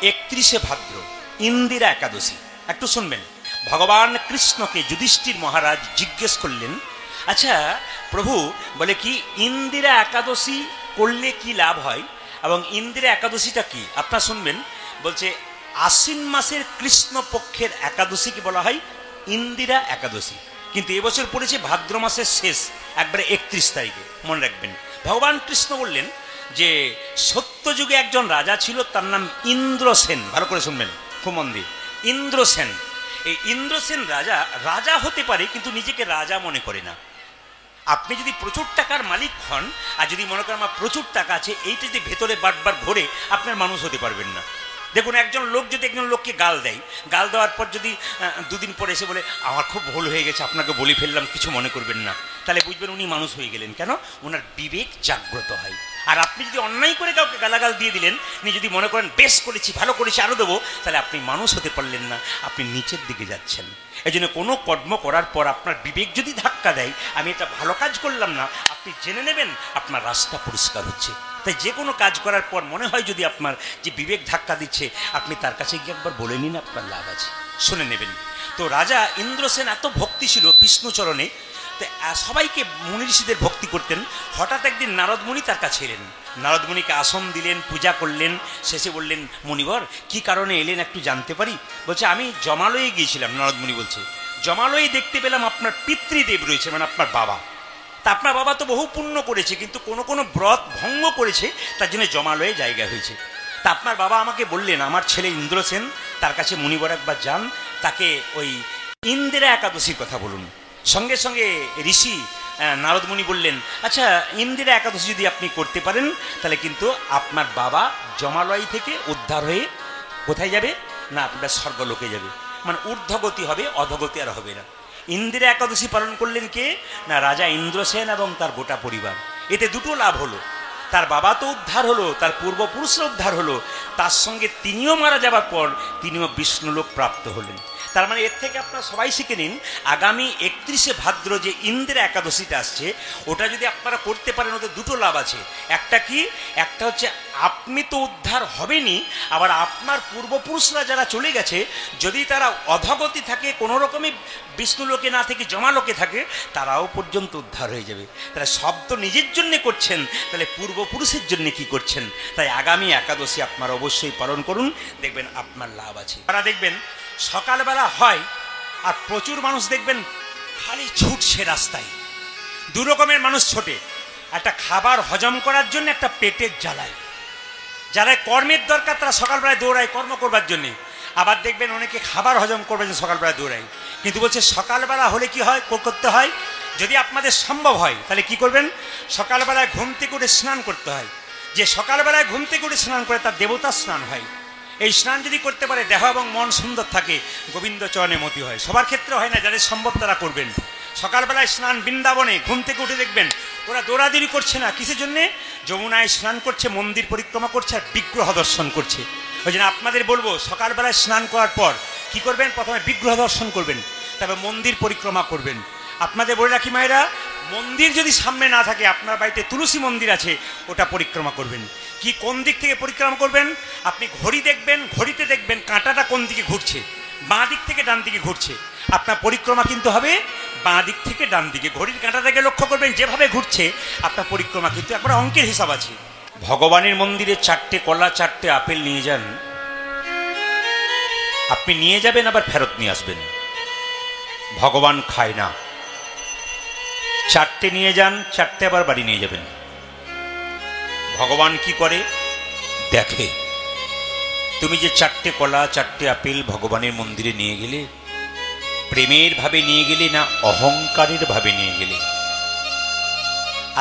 31শে ভাদ্র, ইন্দিরা একাদশী। একটু শুনবেন। ভগবান কৃষ্ণকে যুধিষ্ঠির মহারাজ জিজ্ঞেস করলেন, আচ্ছা প্রভু, বলে কি ইন্দিরা একাদশী করলে কি লাভ হয় এবং ইন্দিরা একাদশীটা কি? আপনারা শুনবেন। বলছে আশ্বিন মাসের কৃষ্ণ পক্ষের একাদশীকে বলা হয় ইন্দিরা একাদশী, কিন্তু এবছর পড়েছে ভাদ্র মাসের শেষ, একবারে 31 তারিখে, মনে রাখবেন। ভগবান কৃষ্ণ বললেন যে সত্যযুগে একজন রাজা ছিল, তার নাম ইন্দ্রসেন। ভালো করে শুনবেন, খুব মন দিয়ে। ইন্দ্রসেন, এই ইন্দ্রসেন রাজা রাজা হতে পারে কিন্তু নিজেকে রাজা মনে করে না। আপনি যদি প্রচুর টাকার মালিক হন আর যদি মনে করেন আমার প্রচুর টাকা আছে, এইটা যদি ভেতরে বারবার ঘোরে, আপনার মানুষ হতে পারবেন না। দেখুন, একজন লোক যদি একজন লোককে গাল দেয়, গাল দেওয়ার পর যদি দুদিন পরে এসে বলে আমার খুব ভুল হয়ে গেছে, আপনাকে বলে ফেললাম, কিছু মনে করবেন না, তাহলে বুঝবেন উনি মানুষ হয়ে গেলেন। কেন? ওনার বিবেক জাগ্রত হয়। আর আপনি যদি অন্যায় করে কাউকে গালাগাল দিয়ে দিলেন, আপনি যদি মনে করেন বেশ করেছি, ভালো করেছি, আরও দেবো, তাহলে আপনি মানুষ হতে পারলেন না, আপনি নিচের দিকে যাচ্ছেন। এই জন্য কোনো কর্ম করার পর আপনার বিবেক যদি ধাক্কা দেয়, আমি এটা ভালো কাজ করলাম না, আপনি জেনে নেবেন আপনার রাস্তা পরিষ্কার হচ্ছে। তাই যে কোনো কাজ করার পর মনে হয় যদি আপনার যে বিবেক ধাক্কা দিচ্ছে, আপনি তার কাছে গিয়ে একবার বলে নিন, আপনার লাভ আছে, শুনে নেবেন। তো রাজা ইন্দ্রসেন এত ভক্তি ছিল বিষ্ণুচরণে, সবাইকে মুনি ঋষিদের ভক্তি করতেন। হঠাৎ একদিন নারদমুনি তার কাছে এলেন, নারদমুনিকে আসন দিলেন, পূজা করলেন, শেষে বললেন মুনিবর কি কারণে এলেন একটু জানতে পারি? বলছে আমি জমালয়ে গিয়েছিলাম। নারদমুনি বলছে জমালয়ে দেখতে পেলাম আপনার পিতৃদেব রয়েছে, মানে আপনার বাবা। তা আপনার বাবা তো বহু পুণ্য করেছে, কিন্তু কোনো কোনো ব্রত ভঙ্গ করেছে, তার জন্য জমালয়ে জায়গা হয়েছে। তা আপনার বাবা আমাকে বললেন আমার ছেলে ইন্দ্রসেন, তার কাছে মুনিবর একবার যান, তাকে ওই ইন্দিরা একাদশীর কথা বলুন। সঙ্গে সঙ্গে ঋষি নারদমুনি বললেন আচ্ছা ইন্দিরা একাদশী যদি আপনি করতে পারেন, তাহলে কিন্তু আপনার বাবা জমালয় থেকে উদ্ধার হয়ে কোথায় যাবে না, আপনার স্বর্গলোকে যাবে, মানে ঊর্ধ্বগতি হবে, অধগতি আর হবে না। ইন্দিরা একাদশী পালন করলেন কে না, রাজা ইন্দ্রসেন এবং তার গোটা পরিবার। এতে দুটো লাভ হলো, তার বাবা তো উদ্ধার হলো, তার পূর্বপুরুষরা উদ্ধার হলো, তার সঙ্গে তিনিও মারা যাবার পর তিনিও বিষ্ণুলোক প্রাপ্ত হলেন। তার মানে এর থেকে আপনারা সবাই শিখে নিন, আগামী 31শে ভাদ্র যে ইন্দিরা একাদশীটা আসছে, ওটা যদি আপনারা করতে পারেন, ওতে দুটো লাভ আছে। একটা কি, একটা হচ্ছে আপনি তো উদ্ধার হবেনই, আবার আপনার পূর্বপুরুষরা যারা চলে গেছে, যদি তারা অধগতি থাকে, কোনো রকমই বিষ্ণুলোকে না থেকে জমালোকে থাকে, তারাও পর্যন্ত উদ্ধার হয়ে যাবে। তাহলে সব তো নিজের জন্যে করছেন, তাহলে পূর্বপুরুষের জন্য কি করছেন? তাই আগামী একাদশী আপনারা অবশ্যই পালন করুন, দেখবেন আপনার লাভ আছে। তারা দেখবেন সকালবেলা হয় আর প্রচুর মানুষ দেখবেন খালি ছুটছে রাস্তায়, দু রকমের মানুষ ছোটে, একটা খাবার হজম করার জন্য, একটা পেটের জ্বালায়। যারা কর্মের দরকার তারা সকালবেলায় দৌড়ায় কর্ম করবার জন্যে, আবার দেখবেন অনেকে খাবার হজম করবার জন্য সকালবেলায় দৌড়ায়। কিন্তু বলছে সকালবেলা হলে কি হয়, করতে হয়, যদি আপনাদের সম্ভব হয় তাহলে কি করবেন, সকালবেলায় ঘুম থেকে উঠে স্নান করতে হয়। যে সকালবেলায় ঘুম থেকে উঠে স্নান করে তার দেবতা স্নান হয়। এই স্নান যদি করতে পারে দেহ এবং মন সুন্দর থাকে, গোবিন্দ চরণে মতি হয়। সবার ক্ষেত্রে হয় না, যাদের সম্ভব তারা করবেন। সকালবেলায় স্নান বৃন্দাবনে ঘুম থেকে উঠে দেখবেন ওরা দৌড়াদৌড়ি করছে না, কিসের জন্যে, যমুনায় স্নান করছে, মন্দির পরিক্রমা করছে আর বিগ্রহ দর্শন করছে। ওই জন্য আপনাদের বলবো সকালবেলায় স্নান করার পর কি করবেন, প্রথমে বিগ্রহ দর্শন করবেন, তারপর মন্দির পরিক্রমা করবেন। আপনাদের বলে রাখি মায়েরা, মন্দির যদি সামনে না থাকে, আপনার বাড়িতে তুলসী মন্দির আছে, ওটা পরিক্রমা করবেন। কি কোন দিক থেকে পরিক্রমা করবেন, আপনি ঘড়ি দেখবেন, ঘড়িতে দেখবেন কাঁটাটা কোন দিকে ঘুরছে, বাঁ দিক থেকে ডান দিকে ঘুরছে, আপনার পরিক্রমা কিন্তু হবে বাঁ দিক থেকে ডান দিকে। ঘড়ির কাঁটাটাকে লক্ষ্য করবেন, যেভাবে ঘুরছে আপনার পরিক্রমা কিন্তু একবার অঙ্কের হিসাব আছে। ভগবানের মন্দিরে 4টে কলা 4টে আপেল নিয়ে যান, আপনি নিয়ে যাবেন আবার ফেরত নিয়ে আসবেন। ভগবান খায় না, 4টে নিয়ে যান, 4টে আবার বাড়ি নিয়ে যাবেন। ভগবান কি করে দেখে, তুমি যে 4টে কলা 4টে আপেল ভগবানের মন্দিরে নিয়ে গেলে, প্রেমের ভাবে নিয়ে গেলে না অহংকারের ভাবে নিয়ে গেলে।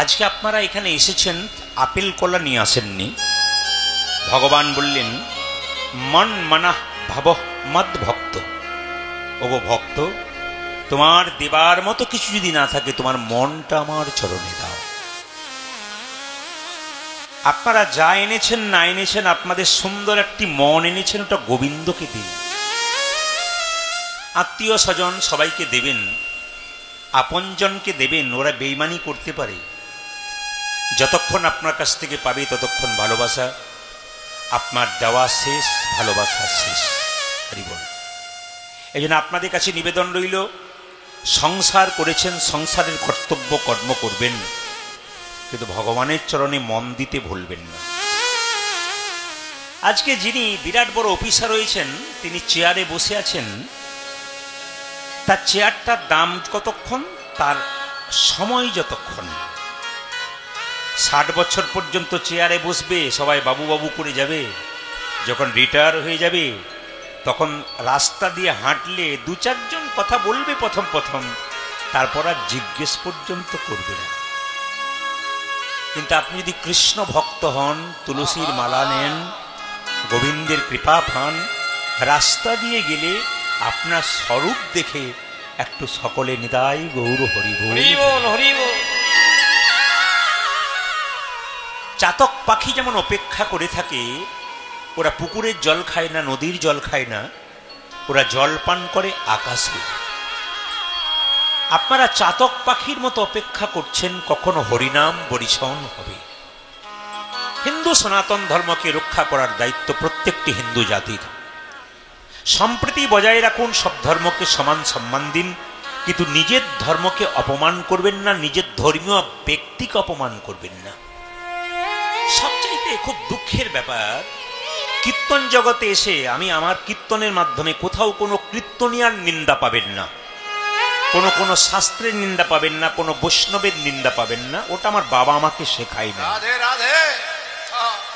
আজকে আপনারা এখানে এসেছেন, আপেল কলা নিয়ে আসেননি। ভগবান বললেন মন মানাহ ভাব মদ ভক্ত, ওগো ভক্ত, তোমার দেবার মতো কিছু যদি না থাকে, তোমার মনটা আমার চরণে দাও। আপনারা যা এনেছেন না এনেছেন, আপনাদের সুন্দর একটি মন এনেছেন, ওটা গোবিন্দকে দিন। আত্মীয় স্বজন সবাইকে দেবেন, আপনজনকে দেবেন, ওরা বেইমানি করতে পারে। যতক্ষণ আপনার কাছ থেকে পাবে ততক্ষণ ভালোবাসা, আপনার দেওয়া শেষ, ভালোবাসা শেষ। হরিবল। এই জন্য আপনাদের কাছে নিবেদন রইল, সংসার করেছেন, সংসারের কর্তব্য কর্ম করবেন, কিন্তু ভগবানের চরণে মন দিতে ভুলবেন না। আজকে যিনি বিরাট বড় অফিসার হয়েছেন, তিনি চেয়ারে বসে আছেন, তার চেয়ারটার দাম কতক্ষণ, তার সময় যতক্ষণ। 60 বছর পর্যন্ত চেয়ারে বসবে, সবাই বাবু বাবু করে যাবে। যখন রিটায়ার হয়ে যাবে, তখন রাস্তা দিয়ে হাঁটলে 2-4 জন কথা বলবে প্রথম প্রথম, তারপর আর জিজ্ঞেস পর্যন্ত করবে না। কিন্তু আপনি যদি কৃষ্ণ ভক্ত হন, তুলসীর মালা নেন, গোবিন্দের কৃপা পান, রাস্তা দিয়ে গেলে আপনার স্বরূপ দেখে একটু সকলে নিতাই গৌর হরি বল হরি বল। চাতক পাখি যেমন অপেক্ষা করে থাকে, ওরা পুকুরের জল খায় না, নদীর জল খায় না, ওরা জল পান করে আকাশে। আপনারা চাতক পাখির মতো অপেক্ষা করছেন কখনো হরিনাম বরিশন হবে। হিন্দু সনাতন ধর্মকে রক্ষা করার দায়িত্ব প্রত্যেকটি হিন্দু জাতির। সম্প্রীতি বজায় রাখুন, সব ধর্মকে সমান সম্মান দিন, কিন্তু নিজের ধর্মকে অপমান করবেন না, নিজের ধর্মীয় ব্যক্তিকে অপমান করবেন না। সবচাইতে খুব দুঃখের ব্যাপার, কীর্তন জগতে এসে আমি আমার কীর্তনের মাধ্যমে কোথাও কোনো কীর্তনিয়ার নিন্দা পাবেন না, কোনো শাস্ত্রের নিন্দা পাবেন না, কোনো বৈষ্ণবের নিন্দা পাবেন না। ওটা আমার বাবা আমাকে শেখায় না।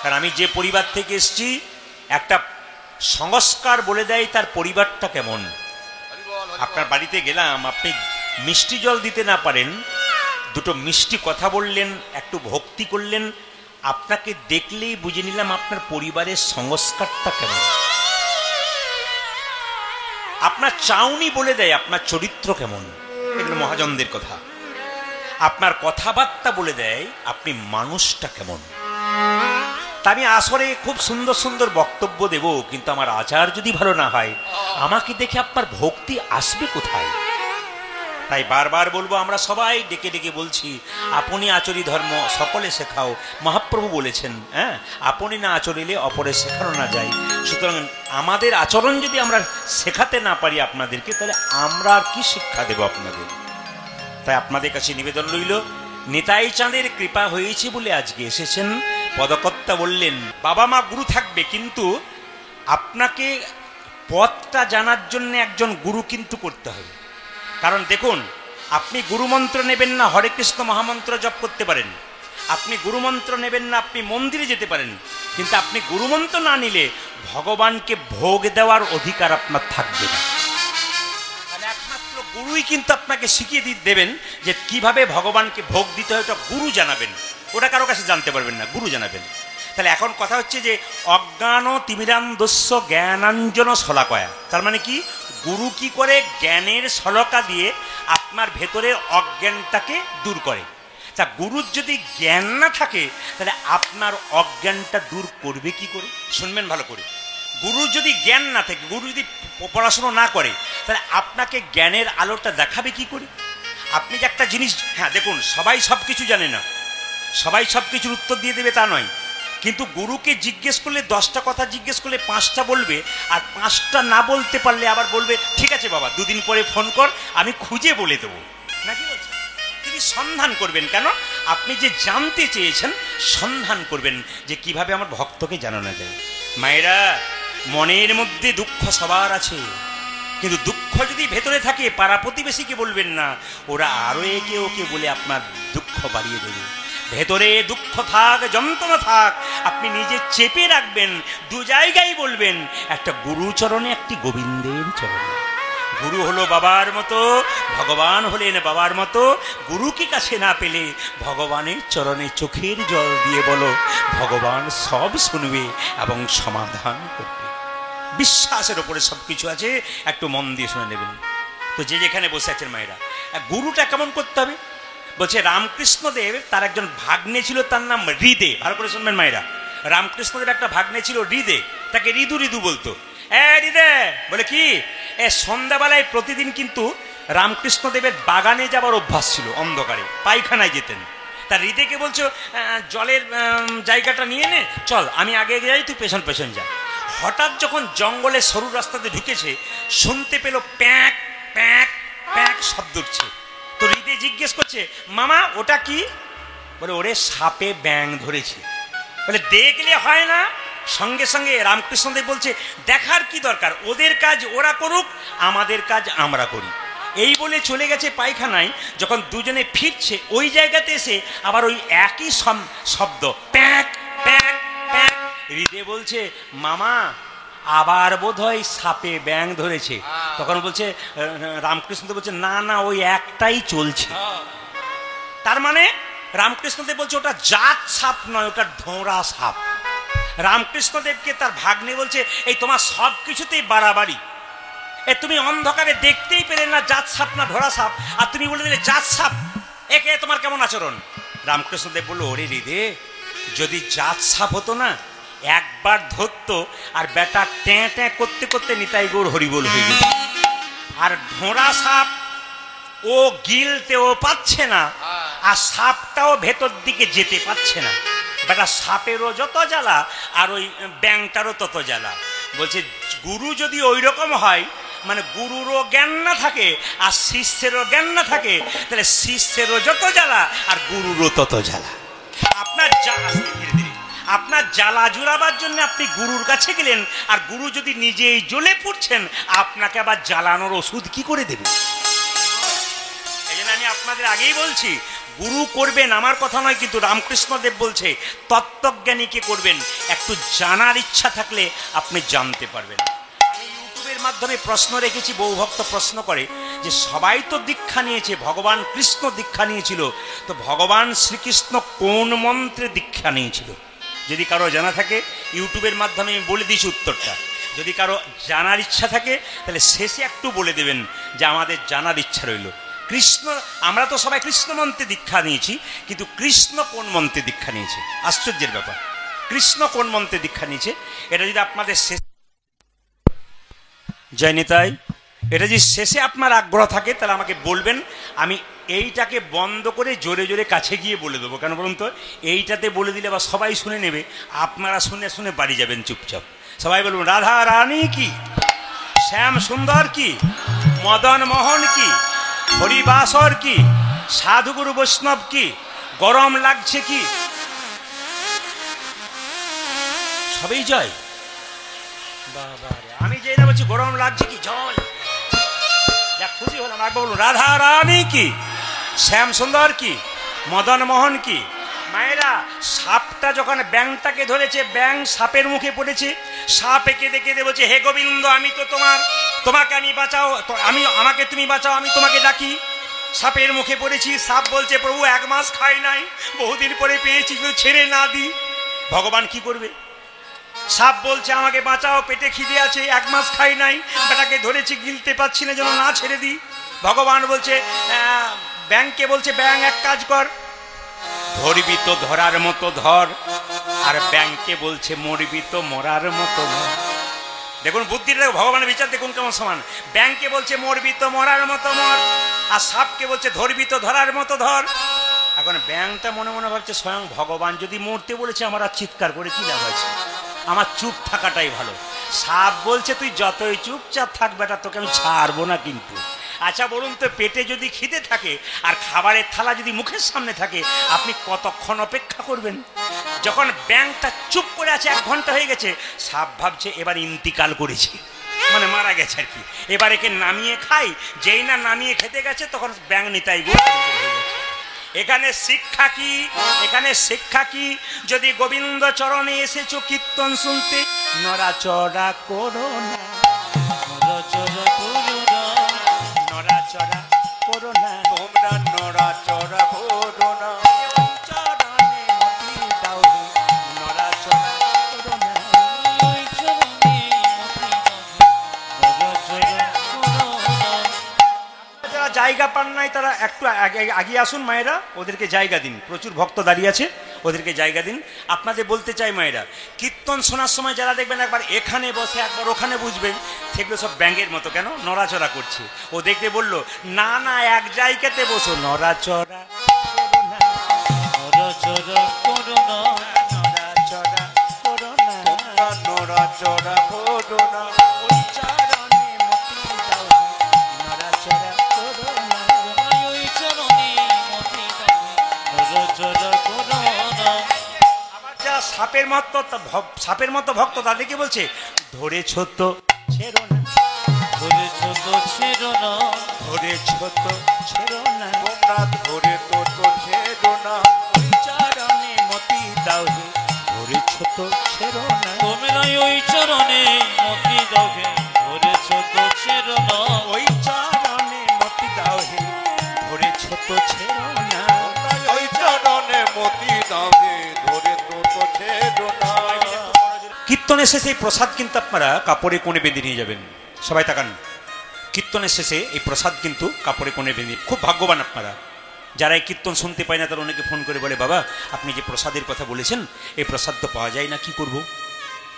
কারণ আমি যে পরিবার থেকে এসেছি, একটা সংস্কার বলে দেয় তার পরিবারটা কেমন। আপনার বাড়িতে গেলাম, আপনি মিষ্টি জল দিতে না পারেন, দুটো মিষ্টি কথা বললেন, একটু ভক্তি করলেন, আপনাকে দেখলেই বুঝে নিলাম আপনার পরিবারের সংস্কারটা কেমন। আপনার চাউনি বলে দেয় আপনার চরিত্র কেমন। এগুলো মহাজনদের কথা। আপনার কথাবার্তা বলে দেয় আপনি মানুষটা কেমন। তা আমি আসরে খুব সুন্দর সুন্দর বক্তব্য দেব, কিন্তু আমার আচার যদি ভালো না হয়, আমাকে দেখে আপনার ভক্তি আসবে কোথায়? তাই বারবার বলবো, আমরা সবাই ডেকে ডেকে বলছি, আপনি আচরি ধর্ম সকলে শেখাও। মহাপ্রভু বলেছেন, হ্যাঁ, আপনি না আচরিলে অপরে শেখানো না যায়। সুতরাং আমাদের আচরণ যদি আমরা শেখাতে না পারি আপনাদেরকে, তাহলে আমরা আর কি শিক্ষা দেব আপনাদের? তাই আপনাদের কাছে নিবেদন রইল, নিতাই চাঁদের কৃপা হয়েছে বলে আজকে এসেছেন। পদকর্তা বললেন, বাবা মা গুরু থাকবে, কিন্তু আপনাকে পথটা জানার জন্য একজন গুরু কিন্তু করতে হবে। কারণ দেখুন, আপনি গুরুমন্ত্র নেবেন না, হরে কৃষ্ণ মহামন্ত্র জপ করতে পারেন। আপনি গুরুমন্ত্র নেবেন না, আপনি মন্দিরে যেতে পারেন, কিন্তু আপনি গুরুমন্ত্র না নিলে ভগবানকে ভোগ দেওয়ার অধিকার আপনার থাকবে না। মানে একমাত্র গুরুই কিন্তু আপনাকে শিখিয়ে দেবেন যে কিভাবে ভগবানকে ভোগ দিতে হয়। ওটা গুরু জানাবেন, ওটা কারো কাছে জানতে পারবেন না, গুরু জানাবেন। তাহলে এখন কথা হচ্ছে যে অজ্ঞান তিমিরান্ধস্য জ্ঞানাঞ্জন শলাকয়া। তার মানে কি, গুরু কি করে জ্ঞানের শলাকা দিয়ে আপনার ভেতরের অজ্ঞানটাকে দূর করে। তা গুরুর যদি জ্ঞান না থাকে, তাহলে আপনার অজ্ঞানটা দূর করবে কি করে? শুনবেন ভালো করে। গুরুর যদি জ্ঞান না থাকে, গুরু যদি পড়াশোনা না করে, তাহলে আপনাকে জ্ঞানের আলোটা দেখাবে কি করে? আপনি যে একটা জিনিস, হ্যাঁ দেখুন, সবাই সব কিছু জানে না, সবাই সব কিছুর উত্তর দিয়ে দেবে তা নয়, কিন্তু গুরুকে জিজ্ঞেস করলে 10টা কথা জিজ্ঞেস করলে 5টা বলবে, আর 5টা না বলতে পারলে আবার বলবে ঠিক আছে বাবা, 2 দিন পরে ফোন কর, আমি খুঁজে বলে দেবো। নাকি বলছেন? তিনি সন্ধান করবেন। কেন? আপনি যে জানতে চেয়েছেন, সন্ধান করবেন যে কিভাবে আমার ভক্তকে জানানো যায়। মায়েরা, মনের মধ্যে দুঃখ সবার আছে, কিন্তু দুঃখ যদি ভেতরে থাকে, পাড়া প্রতিবেশীকে বলবেন না, ওরা আরো একে ওকে বলে আপনার দুঃখ বাড়িয়ে দেবে। ভেতরে দুঃখ থাক, যন্ত্রণা থাক, আপনি নিজে চেপে রাখবেন, 2 জায়গায় বলবেন, একটা গুরুচরণে, একটি গোবিন্দের চরণে। গুরু হলো বাবার মতো, ভগবান হলেন বাবার মতো। গুরুকে কাছে না পেলে ভগবানের চরণে চোখের জল দিয়ে বলো, ভগবান সব শুনবে এবং সমাধান করবে। বিশ্বাসের ওপরে সবকিছু আছে, একটু মন দিয়ে শুনে নেবেন। তো যে যেখানে বসে আছেন মায়েরা, গুরুটা কেমন করতে হবে বলছে। রামকৃষ্ণদেব, তার একজন ভাগ্নে ছিল, তার নাম হৃদে। ভালো করে শুনবেন মায়েরা, রামকৃষ্ণদেব একটা ভাগ্নে ছিল হৃদে, তাকে ঋদু ঋদু বলতো। হৃদে বলে কি, সন্ধ্যাবেলায় প্রতিদিন কিন্তু রামকৃষ্ণদেবের বাগানে যাবার অভ্যাস ছিল, অন্ধকারে পায়খানায় যেতেন। তার হৃদয়কে বলছো জলের জায়গাটা নিয়ে নে, চল আমি আগে যাই, তুই পেছন পেছন যা। হঠাৎ যখন জঙ্গলে সরু রাস্তাতে ঢুকেছে, শুনতে পেল প্যাঁক প্যাঁক প্যাঁক শব্দ উঠছে। তো হৃদয় জিজ্ঞেস করছে, মামা ওটা কি? বলে, ওরে সাপে ব্যাং ধরেছে। বলে, দেখলে হয় না? সঙ্গে সঙ্গে রামকৃষ্ণদেব বলছে, দেখার কি দরকার, ওদের কাজ ওরা করুক, আমাদের কাজ আমরা করি। এই বলে চলে গেছে পায়খানায়। যখন দুজনে ফিরছে, ওই জায়গাতে এসে আবার ওই একই শব্দ প্যাঁক প্যাঁক প্যাঁক। হৃদয় বলছে, মামা আবার বোধহয় সাপে ব্যাং ধরেছে। তখন বলছে রামকৃষ্ণদেব বলছে, না না, ওই একটাই চলছে। তার মানে রামকৃষ্ণদেব বলছে ওটা জাত সাপ নয়, ওটা ঢোঁড়া সাপ। রামকৃষ্ণদেবকে তার ভাগ্নে বলছে, এই তোমার সব কিছুতেই বাড়াবাড়ি, তুমি অন্ধকারে দেখতেই পেলে না জাত সাপ না ঢোড়া সাপ, আর তুমি বলে দিলে জাত সাপ, একে তোমার কেমন আচরণ? রামকৃষ্ণদেব বলল, ওরে হৃদে, যদি জাত সাপ হতো না, একবার ধরতো আর বেটা ট্যাঁ ট্যাঁ করতে করতে নিতাই গৌর হরিবোল হয়ে যেত। আর ঢোঁড়া সাপ ও গিলতেও পাচ্ছে না, আর সাপটাও ভেতর দিকে যেতে পারছে না। বেটা সাপেরও যত জ্বালা আর ওই ব্যাংটারও তত জ্বালা। বলছে, গুরু যদি ওই রকম হয়, মানে গুরুরও জ্ঞান না থাকে আর শিষ্যেরও জ্ঞান না থাকে, তাহলে শিষ্যেরও যত জ্বালা আর গুরুরও তত জ্বালা। আপনার জ্বালা, আপনার জ্বালা জুড়াবার জন্য আপনি গুরুর কাছে গেলেন, আর গুরু যদি নিজেই জ্বলে পড়ছেন, আপনাকে আবার জ্বালানোর ওষুধ কি করে দেবে? এই জন্য আমি আপনাদের আগেই বলছি, গুরু করবেন আমার কথা নয়, কিন্তু রামকৃষ্ণদেব বলছে তত্ত্বজ্ঞানীকে করবেন। একটু জানার ইচ্ছা থাকলে আপনি জানতে পারবেন। আমি ইউটিউবের মাধ্যমে প্রশ্ন রেখেছি, বহু ভক্ত প্রশ্ন করে যে সবাই তো দীক্ষা নিয়েছে, ভগবান কৃষ্ণ দীক্ষা নিয়েছিল, তো ভগবান শ্রীকৃষ্ণ কোন মন্ত্রে দীক্ষা নিয়েছিল? যদি কারো জানা থাকে ইউটিউবের মাধ্যমে আমি বলে দিয়েছি উত্তরটা। যদি কারো জানার ইচ্ছা থাকে তাহলে শেষে একটু বলে দেবেন যে আমাদের জানার ইচ্ছা রইল। কৃষ্ণ, আমরা তো সবাই কৃষ্ণ মন্ত্রে দীক্ষা নিয়েছি, কিন্তু কৃষ্ণ কোন মন্ত্রে দীক্ষা নিয়েছে? আশ্চর্যের ব্যাপার, কৃষ্ণ কোন মন্ত্রে দীক্ষা নিয়েছে এটা যদি আপনাদের শেষ জয় নিতাই, এটা যদি শেষে আপনার আগ্রহ থাকে তাহলে আমাকে বলবেন, আমি এইটাকে বন্ধ করে জোরে জোরে কাছে গিয়ে বলে দেবো। কেন বলুন তো? এইটাতে বলে দিলে বা সবাই শুনে নেবে, আপনারা শুনে শুনে বাড়ি যাবেন চুপচাপ। সবাই বলুন, রাধা রানী কি, শ্যাম সুন্দর কি, মদন মোহন কি, হরিবাসর কি, সাধুগুরু বৈষ্ণব কি, গরম লাগছে কি, সবই জয়। বাবা, আমি যেই না বলছি গরম লাগছে কি, জয়। যাক, খুশি হলাম। একবার বলুন, রাধা রানী কি, শ্যাম সুন্দর কি, মদন মোহন কি। মায়েরা, সাপটা যখন ব্যাংটাকে ধরেছে, ব্যাং সাপের মুখে পড়েছে, সাপ এঁকে দেখে বলছে, হে গোবিন্দ, আমি তো তোমাকে আমি বাঁচাও, আমাকে তুমি বাঁচাও, আমি তোমাকে ডাকি। সাপের মুখে পড়েছি। সাপ বলছে, প্রভু 1 মাস খাই নাই, বহুদিন পরে পেয়েছি, ছেড়ে না দিই। ভগবান কি করবে? সাপ বলছে, আমাকে বাঁচাও, পেটে খিদে আছে, 1 মাস খাই নাই, বেটাকে ধরেছি, গিলতে পারছি না, যেন না ছেড়ে দিই। ভগবান বলছে, ব্যাংকে বলছে, ব্যাং এক কাজ কর, ধরবি তো ধরার মতো ধর, আর ব্যাংকে বলছে মরবি তো মরার মতো মর। দেখুন বুদ্ধিটা, ভগবানের বিচার দেখুন কেমন সমান। ব্যাংকে বলছে মরবি তো মরার মতো মর, আর সাপকে বলছে ধরবি তো ধরার মতো ধর। এখন ব্যাংটা মনে মনে ভাবছে, স্বয়ং ভগবান যদি মরতে বলেছে, আমার আর চিৎকার করে কি লাভ আছে, আমার চুপ থাকাটাই ভালো। সাপ বলছে, তুই যতই চুপচাপ থাক বেটা, তোকে আমি ছাড়বো না কিন্তু। আচ্ছা বলুন তো, পেটে যদি খিদে থাকে আর খাবারের থালা যদি মুখের সামনে থাকে, আপনি কতক্ষণ অপেক্ষা করবেন? যখন ব্যাংটা চুপ করে আছে, 1 ঘন্টা হয়ে গেছে, সাপ ভাবছে এবার ইন্তিকাল করেছে, মানে মারা গেছে আর কি, এবার একে নামিয়ে খাই। যেই না নামিয়ে খেতে গেছে, তখন ব্যাং নিতাই গো হয়ে গেছে। এখানে শিক্ষা কি? এখানে শিক্ষা কি? যদি গোবিন্দ চরণে এসেছো কীর্তন শুনতে, নড়াচড়া করো না, নড়াচড়া করো না, নড়াচড়া করো না, তোমরা নড়াচড়া করো না, চরণে মতি দাও, নড়াচড়া করো না, চরণে মতি দাও, নড়াচড়া করো না। যারা জায়গা পান নাই তারা একটু আগে আসুন মায়েরা, ওদেরকে জায়গা দিন। প্রচুর ভক্ত দাঁড়িয়ে আছে, ওদেরকে জায়গা দিন। আপনাদের বলতে চাই মায়েরা, কীর্তন শোনার সময় যারা দেখবেন একবার এখানে বসে একবার ওখানে বুঝবেন, সেগুলো সব ব্যাঙের মতো কেন নড়াচড়া করছে। ও দেখতে বলল, না না, এক জায়গাতে বসো, নড়াচড়া করো না, নড়াচড়া করো না, ওই চরণে মতি দাও নড়াচড়া করো না, ওই চরণে মতি দাও নড়াচড়া করো না। আবার যা সাপের মতো ভক্ত তাদেরকে বলছে ধরেছ তো ছেড়ো না, ধরেছ তো ছেড়ো না, ধরেছ তো ছেড়ো না, তোমরা ধরে তো ছেড়ো না, ওই চরণে মতি দাও হে ধরেছ তো ছেড়ো না, তোমরা ওই চরণে মতি দাও হে ধরেছ তো ছেড়ো না, ওই চরণে মতি দাও হে ধরেছ তো ছেড়ো না। তোমরা ওই চরণে মতি দাও হে ধরে তো ছেড়ো না। কীর্তনের শেষে এই প্রসাদ কিন্তু আপনারা কাপড়ে কোণে বেঁধে নিয়ে যাবেন। সবাই তাকান, কীর্তনের শেষে এই প্রসাদ কিন্তু কাপড়ে কোণে বেঁধে, খুব ভাগ্যবান আপনারা যারা এই কীর্তন শুনতে পায় না। তারা অনেকে ফোন করে বলে বাবা আপনি যে প্রসাদের কথা বলেছেন এই প্রসাদ তো পাওয়া যায় না, কি করব?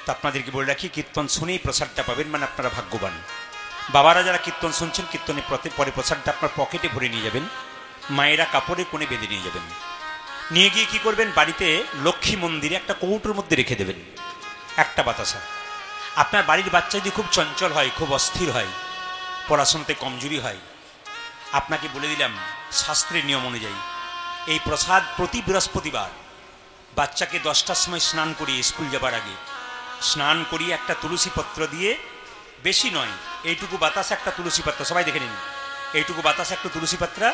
তো আপনাদেরকে বলে রাখি কীর্তন শুনেই প্রসাদটা পাবেন, মানে আপনারা ভাগ্যবান। বাবারা যারা কীর্তন শুনছেন কীর্তনের পরে প্রসাদটা আপনার পকেটে ভরে নিয়ে যাবেন, মায়েরা কাপড়ে কোণে বেঁধে নিয়ে যাবেন। নিয়ে গিয়ে কি করবেন, বাড়িতে লক্ষ্মী মন্দিরে একটা কৌটোর মধ্যে রেখে দেবেন একটা বাতাসা। আপনার বাড়ির বাচ্চা যদি খুব চঞ্চল হয়, খুব অস্থির হয়, পড়াশোনাতে কমজোরি হয়, আপনাকে বলে দিলাম শাস্ত্রের নিয়ম অনুযায়ী এই প্রসাদ প্রতি বৃহস্পতিবার বাচ্চাকে 10টার সময় স্নান করিয়ে স্কুল যাবার আগে স্নান করিয়ে একটা তুলসী পত্র দিয়ে, বেশি নয় এইটুকু বাতাস একটা তুলসী পাত্র, সবাই দেখে নিন, এইটুকু বাতাস একটা তুলসী পাত্রা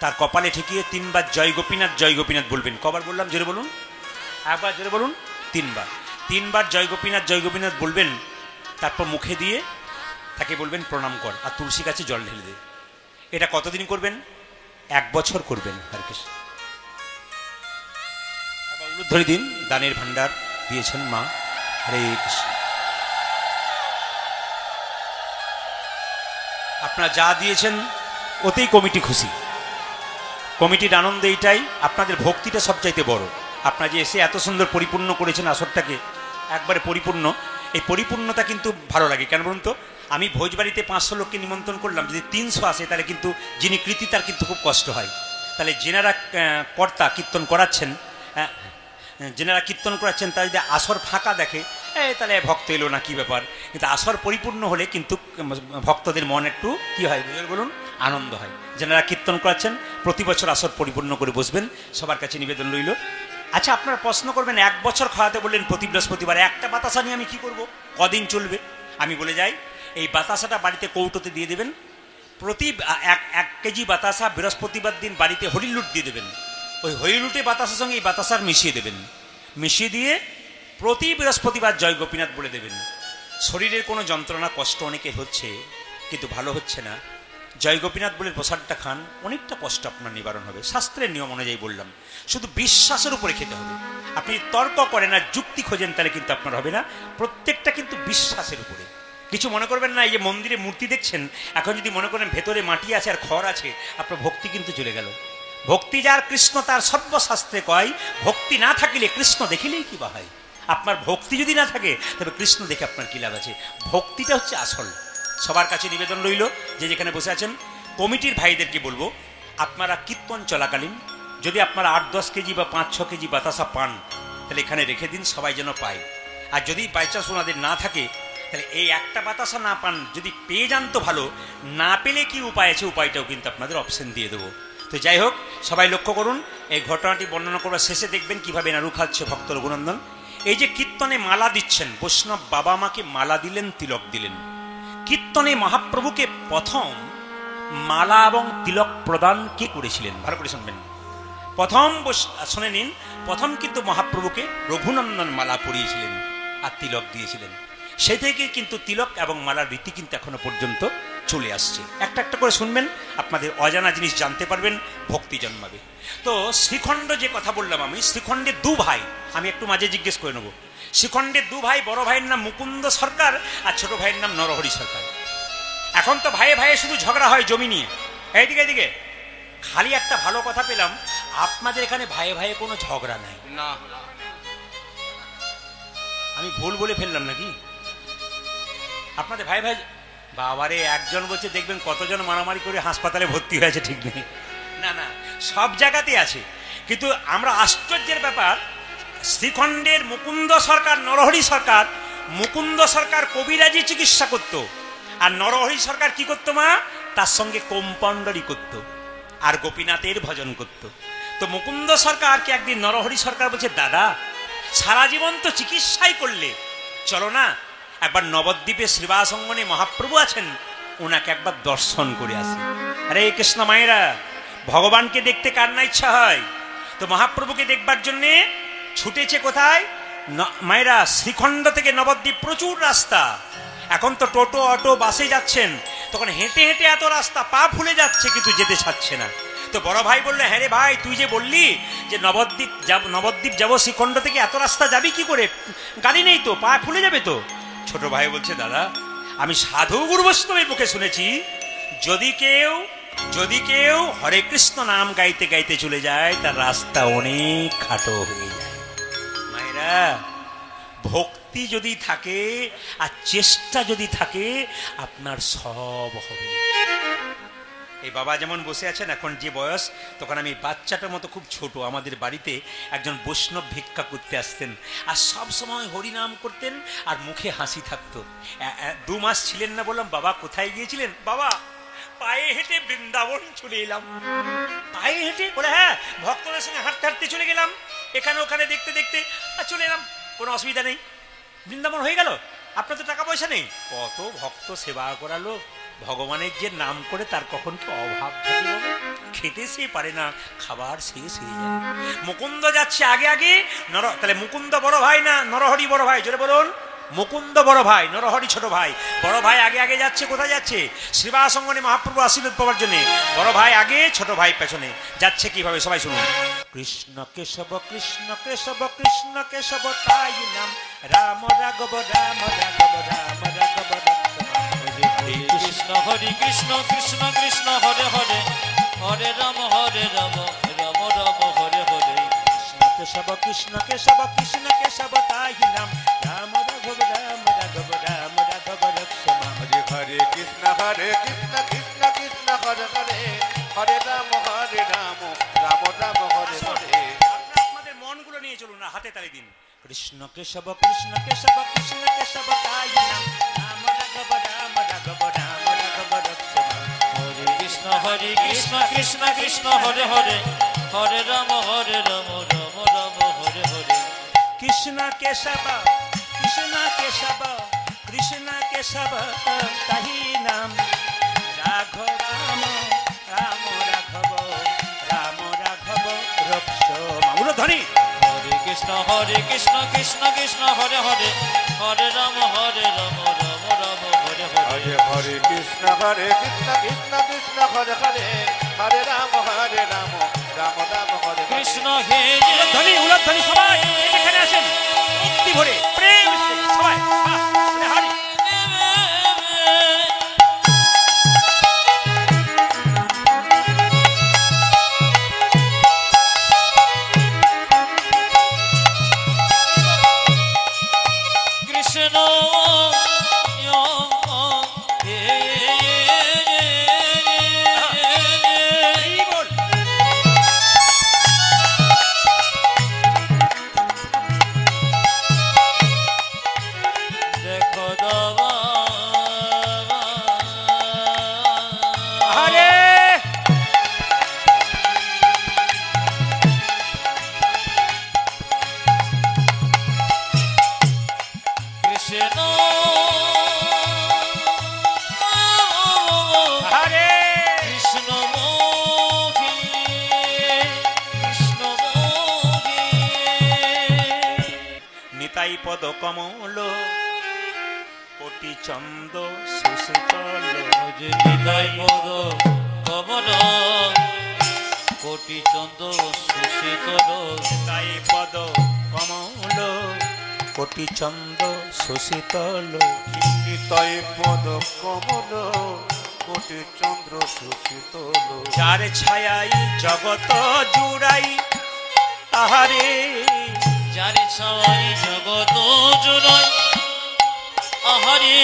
তার কপালে ঠেকিয়ে 3 বার জয় গোপীনাথ জয় গোপীনাথ বলবেন। কবার বললাম জোরে বলুন, একবার জোরে বলুন, 3 বার। 3 বার জয় গোপীনাথ বলবেন, তারপর মুখে দিয়ে তাকে বলবেন প্রণাম কর, আর তুলসী গাছে জল ঢেলে দে। এটা কতদিন করবেন? 1 বছর করবেন। হরে কৃষ্ণ। ধরে দিন, দানের ভান্ডার দিয়েছেন মা। হরে কৃষ্ণ। আপনারা যা দিয়েছেন ওতেই কমিটি খুশি। কমিটির আনন্দ এইটাই, আপনাদের ভক্তিটা সবচাইতে বড়। আপনারা যে এসে এত সুন্দর পরিপূর্ণ করেছেন আসরটাকে, একবারে পরিপূর্ণ। এই পরিপূর্ণতা কিন্তু ভালো লাগে। কেন বলুন তো, আমি ভোজবাড়িতে 500 লোককে নিমন্ত্রণ করলাম, যদি 300 আসে তাহলে কিন্তু যিনি কৃতি তার কিন্তু খুব কষ্ট হয়। তাহলে যেনারা কর্তা কীর্তন করাচ্ছেন, যেনারা কীর্তন করাচ্ছেন তারা যদি আসর ফাঁকা দেখে, তাহলে ভক্ত এলো না, কি ব্যাপার। কিন্তু আসর পরিপূর্ণ হলে কিন্তু ভক্তদের মন একটু কি হয় বলুন, আনন্দ হয়। যেনারা কীর্তন করাচ্ছেন প্রতি বছর আসর পরিপূর্ণ করে বসবেন, সবার কাছে নিবেদন রইল। আচ্ছা, আপনারা প্রশ্ন করবেন 1 বছর খাওয়াতে বললেন প্রতি বৃহস্পতিবার, একটা বাতাসা নিয়ে আমি কি করব, কদিন চলবে? আমি বলে যাই, এই বাতাসাটা বাড়িতে কৌটোতে দিয়ে দেবেন। প্রতি 1 কেজি বাতাসা বৃহস্পতিবার দিন বাড়িতে হরিলুট দিয়ে দেবেন। ওই হরিলুটে বাতাসার সঙ্গে এই বাতাসার মিশিয়ে দেবেন, মিশিয়ে দিয়ে প্রতি বৃহস্পতিবার জয় গোপীনাথ বলে দেবেন। শরীরের কোনো যন্ত্রণা কষ্ট অনেকে হচ্ছে কিন্তু ভালো হচ্ছে না, জয় গোপীনাথ বলে প্রসাদটা খান, অনেকটা কষ্ট আপনার নিবারণ হবে। শাস্ত্রের নিয়ম অনুযায়ী বললাম, শুধু বিশ্বাসের উপরে খেতে হবে। আপনি তর্ক করেন আর যুক্তি খোঁজেন তাহলে কিন্তু আপনার হবে না, প্রত্যেকটা কিন্তু বিশ্বাসের উপরে। কিছু মনে করবেন না, এই যে মন্দিরে মূর্তি দেখছেন, এখন যদি মনে করেন ভেতরে মাটি আছে আর খড় আছে, আপনার ভক্তি কিন্তু চলে গেল। ভক্তি যার কৃষ্ণ তার সর্বশাস্ত্রে কয়, ভক্তি না থাকিলে কৃষ্ণ দেখিলেই কি বা হয়। আপনার ভক্তি যদি না থাকে তবে কৃষ্ণ দেখে আপনার কি লাভ আছে? ভক্তিটা হচ্ছে আসল। সবার কাছে নিবেদন রইল, যে যেখানে বসে আছেন কমিটির ভাইদেরকে বলবো, আপনারা কীর্তন চলাকালীন যদি আপনারা 8-10 কেজি বা 5-6 কেজি বাতাসা পান তাহলে এখানে রেখে দিন, সবাই যেন পায়। আর যদি বাইচান্স ওনাদের না থাকে তাহলে এই একটা বাতাসা না পান, যদি পেয়ে যান তো ভালো, না পেলে কি উপায় আছে, উপায়টাও কিন্তু আপনাদের অপশন দিয়ে দেবো। তো যাই হোক, সবাই লক্ষ্য করুন, এই ঘটনাটি বর্ণনা করবার শেষে দেখবেন কিভাবে নাড়ু খাচ্ছে ভক্ত রঘুনন্দন। এই যে কীর্তনে মালা দিচ্ছেন, বৈষ্ণব বাবা মাকে মালা দিলেন, তিলক দিলেন। কীর্তনে মহাপ্রভুকে প্রথম মালা এবং তিলক প্রদান কে করেছিলেন? ভালো করে শুনবেন। প্রথম শুনে নিন, প্রথম কিন্তু মহাপ্রভুকে রঘুনন্দন মালা পরিয়েছিলেন আর তিলক দিয়েছিলেন। সেই থেকে কিন্তু তিলক এবং মালার রীতি কিন্তু এখনো পর্যন্ত চলে আসছে। একটা একটা করে শুনবেন, আপনাদের অজানা জিনিস জানতে পারবেন, ভক্তি জন্মাবে। তো শ্রীখণ্ড যে কথা বললাম, আমি শ্রীখণ্ডের 2 ভাই, আমি একটু মাঝে জিজ্ঞেস করে নেব। শ্রীখণ্ডের 2 ভাই, বড় ভাইয়ের নাম মুকুন্দ সরকার আর ছোট ভাইয়ের নাম নরহরি সরকার। এখন তো ভাইয়ে ভাইয়ে শুধু ঝগড়া হয় জমি নিয়ে। এইদিকে এদিকে খালি একটা ভালো কথা পেলাম, আপনাদের এখানে ভাইয়ে ভাইয়ে কোনো ঝগড়া নাই না। আমি ভুল বলে ফেললাম নাকি? আপনাদের ভাই ভাই, বাবারে একজন বলছে দেখবেন কতজন মারামারি করে হাসপাতালে ভর্তি হয়েছে, ঠিক নেই। না না, সব জায়গাতে আছে। কিন্তু আমরা আশ্চর্যের ব্যাপার, শ্রীখণ্ডের মুকুন্দ সরকার, নরহরি সরকার মুকুন্দ সরকার কবিরাজি চিকিৎসা করত, আর নরহরি সরকার কি করতো মা, তার সঙ্গে কম্পাউন্ডারি করত, আর গোপীনাথের ভজন করত। তো মুকুন্দ সরকারকে একদিন নরহরি সরকার বলছে, দাদা সারা জীবন তো চিকিৎসাই করলে, চলো না একবার নবদ্বীপে শ্রীবাসঙ্গনে মহাপ্রভু আছেন, ওনাকে একবার দর্শন করে আসি। আরে কৃষ্ণ মায়েরা, ভগবানকে দেখতে কার না ইচ্ছা হয়? তো মহাপ্রভুকে দেখবার জন্যে ছুটেছে কোথায় মায়েরা, শ্রীখণ্ড থেকে নবদ্বীপ প্রচুর রাস্তা, এখন তো টোটো অটো বাসে যাচ্ছেন, তখন হেঁটে হেঁটে এত রাস্তা, পা ফুলে যাচ্ছে কিন্তু যেতে ছাড়ছে না। তো বড় ভাই বললো, হ্যাঁ রে ভাই, তুই যে বললি যে নবদ্বীপ যাবো, শ্রীখণ্ড থেকে এত রাস্তা যাবি কি করে, গাড়ি নেই তো, পা ফুলে যাবে তো। ছোট ভাই বলছে, দাদা আমি সাধু গুরু বৈষ্ণবের মুখে শুনেছি, যদি কেউ হরে কৃষ্ণ নাম গাইতে গাইতে চলে যায়, তার রাস্তা অনেক খাটো হয়ে যায়। মায়েরা, ভক্তি যদি থাকে আর চেষ্টা যদি থাকে, আপনার সব হবে। এই বাবা যেমন বসে আছেন, এখন যে বয়স, তখন আমি বাচ্চাটার মতো খুব ছোট, আমাদের বাড়িতে একজন বৈষ্ণব ভিক্ষা করতে আসতেন, আর সব সময় হরিনাম করতেন, আর মুখে হাসি থাকতো। 2 মাস ছিলেন না, বললাম বাবা কোথায় গিয়েছিলেন? বাবা পায়ে হেঁটে বৃন্দাবন চলে এলাম। পায়ে হেঁটে? বলে হ্যাঁ, ভক্তদের সঙ্গে হাঁটতে হাঁটতে চলে গেলাম, এখানে ওখানে দেখতে দেখতে চলে এলাম, কোনো অসুবিধা নেই, বৃন্দাবন হয়ে গেল। আপনার তো টাকা পয়সা নেই, কত ভক্ত সেবা করালো, ভগবানের যে নাম করে তার কখন কি অভাব থাকে? খেতে সে পারে না, খাবার শেষ হয়ে যায়। মুকুন্দ যাচ্ছে আগে আগে, তাহলে মুকুন্দ বড় ভাই না নরহরি বড় ভাই? জোরে বলুন। মুকুন্দ বড় ভাই, নরহরি ছোট ভাই। বড় ভাই আগে আগে যাচ্ছে, কোথায় যাচ্ছে? শ্রীবাসঙ্গনে মহাপ্রভু আশীর্বাদ পাওয়ার জন্য। বড় ভাই আগে, ছোট ভাই পেছনে। যাচ্ছে কিভাবে সবাই শুনুন। কৃষ্ণ কেশব কৃষ্ণ কেশব কৃষ্ণ কেশব তাই নাম, রাম রাঘব রাম রাঘব রাম রাঘব কৃষ্ণ হরি কৃষ্ণ কৃষ্ণ কৃষ্ণ হরে হরে, হরে রাম রাম রাম হরে হরে। কৃষ্ণ কেশব কৃষ্ণ কেশব কৃষ্ণ কেশব তাই নাম, রাম রাঘব রাম রাঘব রাম রাঘব রক্ষমা। হরে হরে কৃষ্ণ কৃষ্ণ কৃষ্ণ হরে হরে, হরে রাম রাম রাম হরে হরে। আপনাদের মনগুলো নিয়ে চলুন না, হাতে তালি দিন। কৃষ্ণ কেশব কৃষ্ণ কেশব কৃষ্ণ কেশব তাই নাম, রাম রাঘব রাম রাঘব রাম রাঘব রক্ষমা। হরে কৃষ্ণ কৃষ্ণ কৃষ্ণ হরে হরে, হরে রাম রাম রাম হরে হরে। কৃষ্ণ কেশব কৃষ্ণ কেশব কৃষ্ণ কেশব তাহি নাম, রাঘব রাম রাম রাঘব রাম রাঘব রক্ষমা। ধ্বনি। হরে কৃষ্ণ কৃষ্ণ কৃষ্ণ হরে হরে, হরে রাম রাম রাম হরে হরে। হরে হরে কৃষ্ণ কৃষ্ণ কৃষ্ণ হরে হরে, হরে রাম রাম রাম হরে হরে। কৃষ্ণ হে ধ্বনি, উলধ্বনি সবাই এখানে আসেন, ভক্তি ভরে প্রেম সবাই। হরি কৃষ্ণ পদ কমল কোটি চন্দ সুশীতল, নিতাই পদ কমল কোটি চন্দ সুশীতল। নিতাই পদ কমল কোটি চন্দ সুশীতল, নিতাই পদ কমল কোটি চন্দ্র সুশীতল। যার ছায়াই জগৎ জুড়াই, আহারে যার ছায়াই জগৎ জুড়াই, আহারে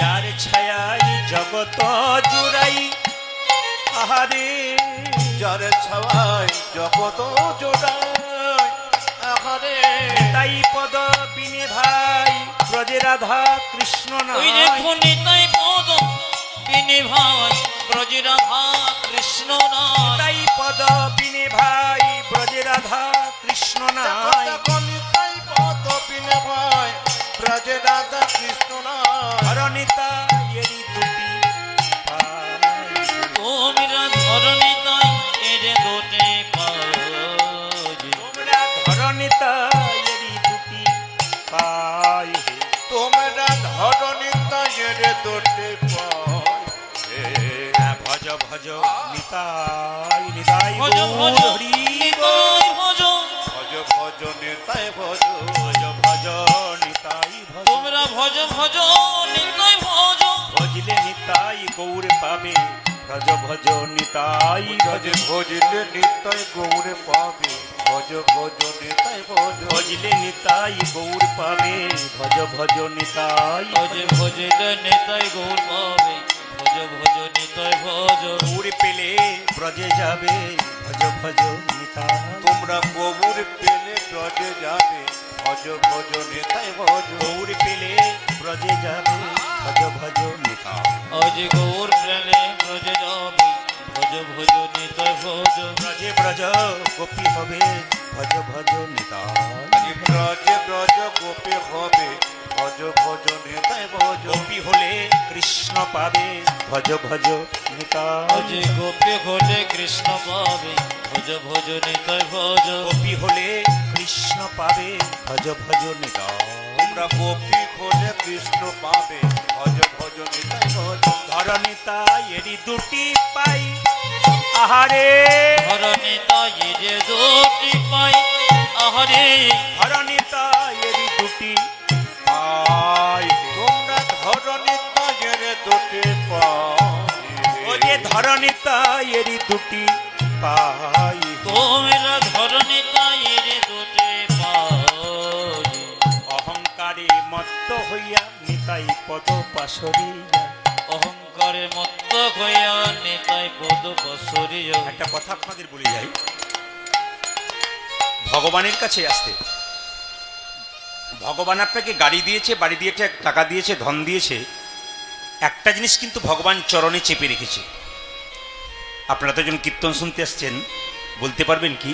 যার ছায়াই জগৎ জুড়াই, আহারে যার ছায়াই জগৎ জোড়াই, আহারে তাই পদ বিনে ভাই ব্রজে রাধা কৃষ্ণ ওই নাই দেখো নিতাই পদ বিনে ভাই ব্রজে রাধা কৃষ্ণ নাই তাই পদ বিনে ভাই ব্রজে রাধা কৃষ্ণ নাই নিতাই পদ বিনে ভাই ব্রজে রাধা কৃষ্ণ নাই ধরণিতা এরি দুটি পাই। তোমরা ধরণী তাই এর দোটে পাজ তোমরা ধরণিতা এরি দুটি পাই হে। তোমরা ধর নিতাইয়ের দোটে পায় ভজ ভজ নিতাই নিতাই ভজ ভজ গৌর হরি নিতাই ভজ ভজ ভজ নিতাই ভজ ভজ ভজ নিতাই ভজ তোমরা ভজ ভজ নিতাই ভজ ভজলে নিতাই গৌর পাবে ভজ ভজ নিতাই ভজ ভজ ভজলে নিতাই গৌরে পাবে ভজ ভজ নিতাই ভজ ভজলে নিতাই গৌর পাবে ভজ ভজ নিতাই ভজ ভজলে নিতাই গৌর পাবে ভজ ভজ নিতাই ভজ গৌর পেলে ব্রজে যাবে ভজ ভজ নিতাই তোমরা গৌর পেলে ব্রজে যাবে ভজ ভজ নিতাই ভজ গৌর পেলে ব্রজে যাবে ভজ ভজ নিতাই আজ গৌর প্রেমে ব্রজে যাবে ভজ ভজ নিতাই ভজ ব্রজে ব্রজ গোপী হবে ভজ ভজ নিতাই ব্রজে ব্রজ গোপে হবে ভজ ভজ নিতাই ভজ গোপী হলে কৃষ্ণ পাবে ভজ ভজ নিতাই আজ গোপে হলে কৃষ্ণ পাবে ভজ ভজ নিতাই ভজ গোপী হলে কৃষ্ণ পাবে ভজ ভজ নিতাই তোমরা গোপী হলে কৃষ্ণ পাবে ভজ ভজ নিতাই ভজ ধরণিতা এরি দুটি পাই আহারে ধরণী তাই যে দুটি পাই আহারে ধরণিতা এরি দুটি পাই তোমরা ধর নিতাইয়ের দোটে ও যে পায় ধরণিতা এরি দুটি পাই তোমরা ধরণী তাই যে দুটি পাই অহংকারে মত্ত হইয়া নিতাই পদ পাশরিয়া অহংকারে মত্ত হইয়া নিতাই পদ পসরিয়া একটা কথা আপনাদের বলে যাই ভগবানের কাছে আসতে ভগবান আপনাকে গাড়ি দিয়েছে বাড়ি দিয়েছে টাকা দিয়েছে ধন দিয়েছে একটা জিনিস কিন্তু ভগবান চরণে চেপে রেখেছে আপনারা তো একজন কীর্তন শুনতে আসছেন বলতে পারবেন কি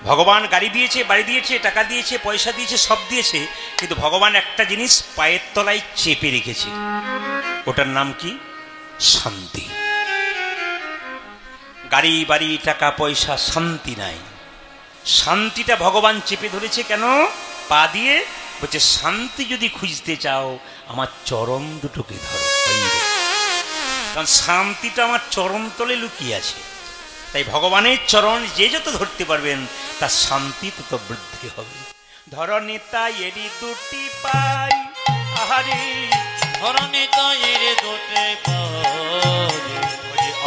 ভগবান গাড়ি দিয়েছে বাড়ি দিয়েছে টাকা দিয়েছে পয়সা দিয়েছে সব দিয়েছে কিন্তু ভগবান একটা জিনিস পায়ের তলায় চেপে রেখেছে ওটার নাম কি শান্তি গাড়ি বাড়ি টাকা পয়সা শান্তি নাই শান্তিটা ভগবান চেপে ধরেছে কেন পা দিয়ে বলছে শান্তি যদি খুঁজতে চাও আমার চরণ দুটোকে ধরো কারণ শান্তিটা আমার চরণ তলে লুকিয়ে আছে তাই ভগবানের চরণ যে যত ধরতে পারবেন তার শান্তি তত বৃদ্ধি হবে ধরণিতা এরি দুটি পাই আহারে ধরণী তাই যে দুটি পাই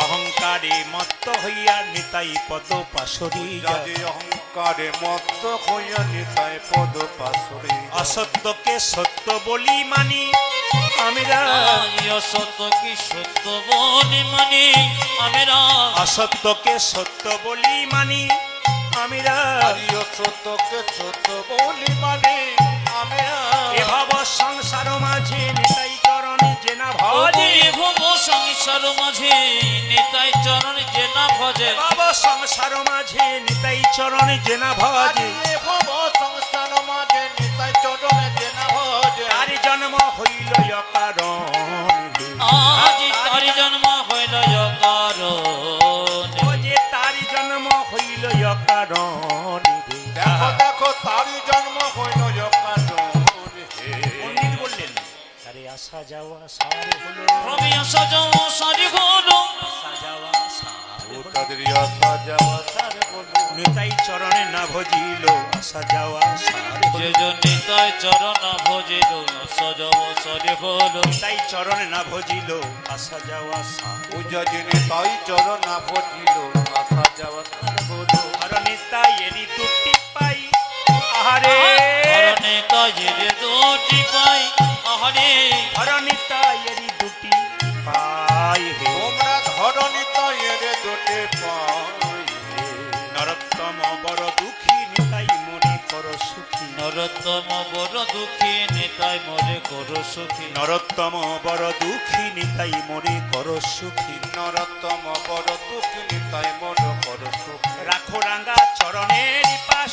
অহংকারে মত্ত হইয়া নিতাই পদ পাশরি যাতে অহংকারে মত্ত হইয়া নিতাই পদ পাশরে অসত্যকে সত্য বলি মানি আমরা অসত্য কি সত্য বলে মানে আমরা অসত্যকে সত্য বলি মানি আমরা আরিয় সত্যকে সত্য বলি মানে আমরা এভাব সংসার মাঝে নিতাই চরণে যে না ভজে ভব সংসার মাঝে নিতাই চরণ যে না ভজে এভাব সংসার মাঝে নিতাই চরণে যে না ভজে আরিয়ে ভব সংসার মাঝে নিতাই চরণে যে না ভজে তার জন্ম হইল অকারণ আজ তার জন্ম হইল কারণ ও যে তার জন্ম হইল অকারণ দেখো দেখো তারই জন্ম হইল পণ্ডিত বললেন তারে আসা যাওয়া সারে হলো রবি আসা যাওয়া সারি হলো আসা যাওয়া সারে হলো। তাদের আসা যাওয়া তার বলো নিতাই চরণে না ভজিল আসা যাওয়া সারে যে হলো জন নিতাই চরণ ভজিল আসা যাওয়া সারি হলো নিতাই চরণে না ভজিল আসা যাওয়া সারে পূজা যিনি তাই চরণ না ভজিল আসা যাওয়া তার বলো আর নিতাই এরি দুটি পাই আহারে ধরণী তাই যে দুটি পাই আহারে আর নিতাই এরি দুটি পাই হে তোমরা ধরণী তাইয়ের দোটে পাই নরোত্তম বড় দুঃখী নিতাই মনে কর সুখী নর নরোত্তম বড় দুঃখী নিতাই মোরে করো সুখী নরোত্তম বড় দুঃখী নিতাই মোরে কর সুখী নরোত্তম বড় দুঃখী নিতাই মোর কর সুখী রাখো রাঙ্গা চরণের পাশ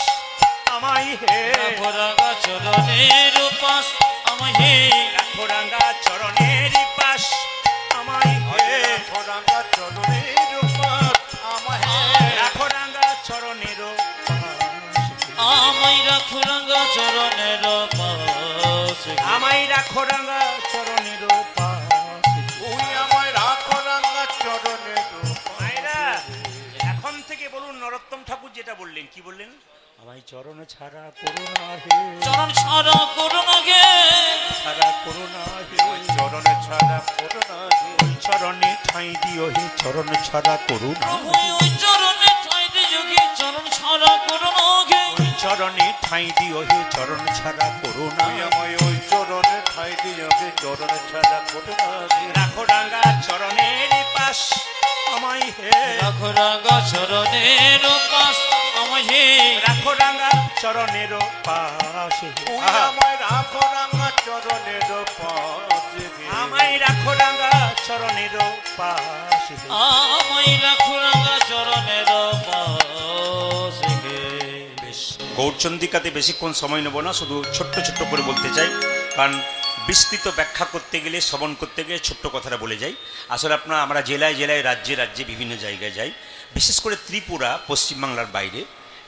আমায় হে রাখো রাঙা চরণের উপাস আমায় হে রাখো রাঙ্গা চরণের পাশ আমায় হে রাঙ্গা চরণের উপর আমাহে রাখো রাঙ্গা চরণের আমায় রাখো রাঙা চরণের পাশ আমায় রাখো রাঙ্গা চরণের পাশ তুই আমায় রাখো রাঙ্গা চরণের মায়েরা এখন থেকে বলুন নরোত্তম ঠাকুর যেটা বললেন কি বললেন আমায় চরণ ছাড়া করুণা হে চরণ ছাড়া করুণা গে ছাড়া করুণা হে চরণে ছাড়া করুণা চরণে ঠাঁই দিও হে চরণ ছাড়া করুণা ওই চরণে ঠাইতে যোগী চরণ ছাড়া করুণা গে চরণে ঠাঁই দিও হে চরণ ছাড়া করুণা তুই আমায় ওই চরণে ঠাই দিয়ে চরণে ছাড়া করুণা রাখো রাঙ্গা চরণের পাশ আমায় হে রাখো রাঙা চরণের উপাস আমায় হে রাখো রাঙ্গা চরণের পাশ তুই আমায় রাখো রাঙ্গা চরণের পাশে আমায় রাখো রাঙ্গা চরণের পাশ আমায় রাখো রাঙা চরণের পাশ বেশ গৌরচন্দ্রিকাতে বেশিক্ষণ সময় নেব না, শুধু ছোট্ট ছোট্ট করে বলতে চাই, কারণ বিস্তৃত ব্যাখ্যা করতে গেলে শ্রবণ করতে গেলে ছোট্ট কথাটা বলে যাই। আসলে আমরা জেলায় জেলায় রাজ্যে রাজ্যে বিভিন্ন জায়গায় যাই, বিশেষ করে ত্রিপুরা পশ্চিমবাংলার বাইরে।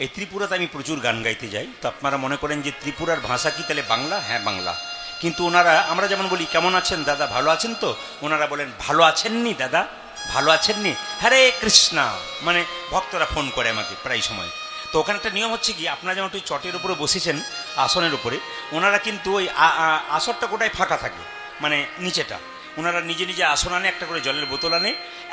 এই ত্রিপুরাতে আমি প্রচুর গান গাইতে যাই। তো আপনারা মনে করেন যে ত্রিপুরার ভাষা কি তাহলে বাংলা? হ্যাঁ বাংলা। কিন্তু ওনারা, আমরা যেমন বলি কেমন আছেন দাদা, ভালো আছেন তো, ওনারা বলেন ভালো আছেননি দাদা, ভালো আছেননি, হরে কৃষ্ণা। মানে ভক্তরা ফোন করে আমাকে প্রায় সময়। তো ওখানে একটা নিয়ম হচ্ছে কি, আপনারা যেমন একটু চটের উপরে বসেছেন আসনের উপরে, ওনারা কিন্তু ওই আসরটা গোটায় ফাঁকা থাকে, মানে নিচেটা ওনারা নিজে নিজে আসন আনে, একটা করে জলের বোতল আনে,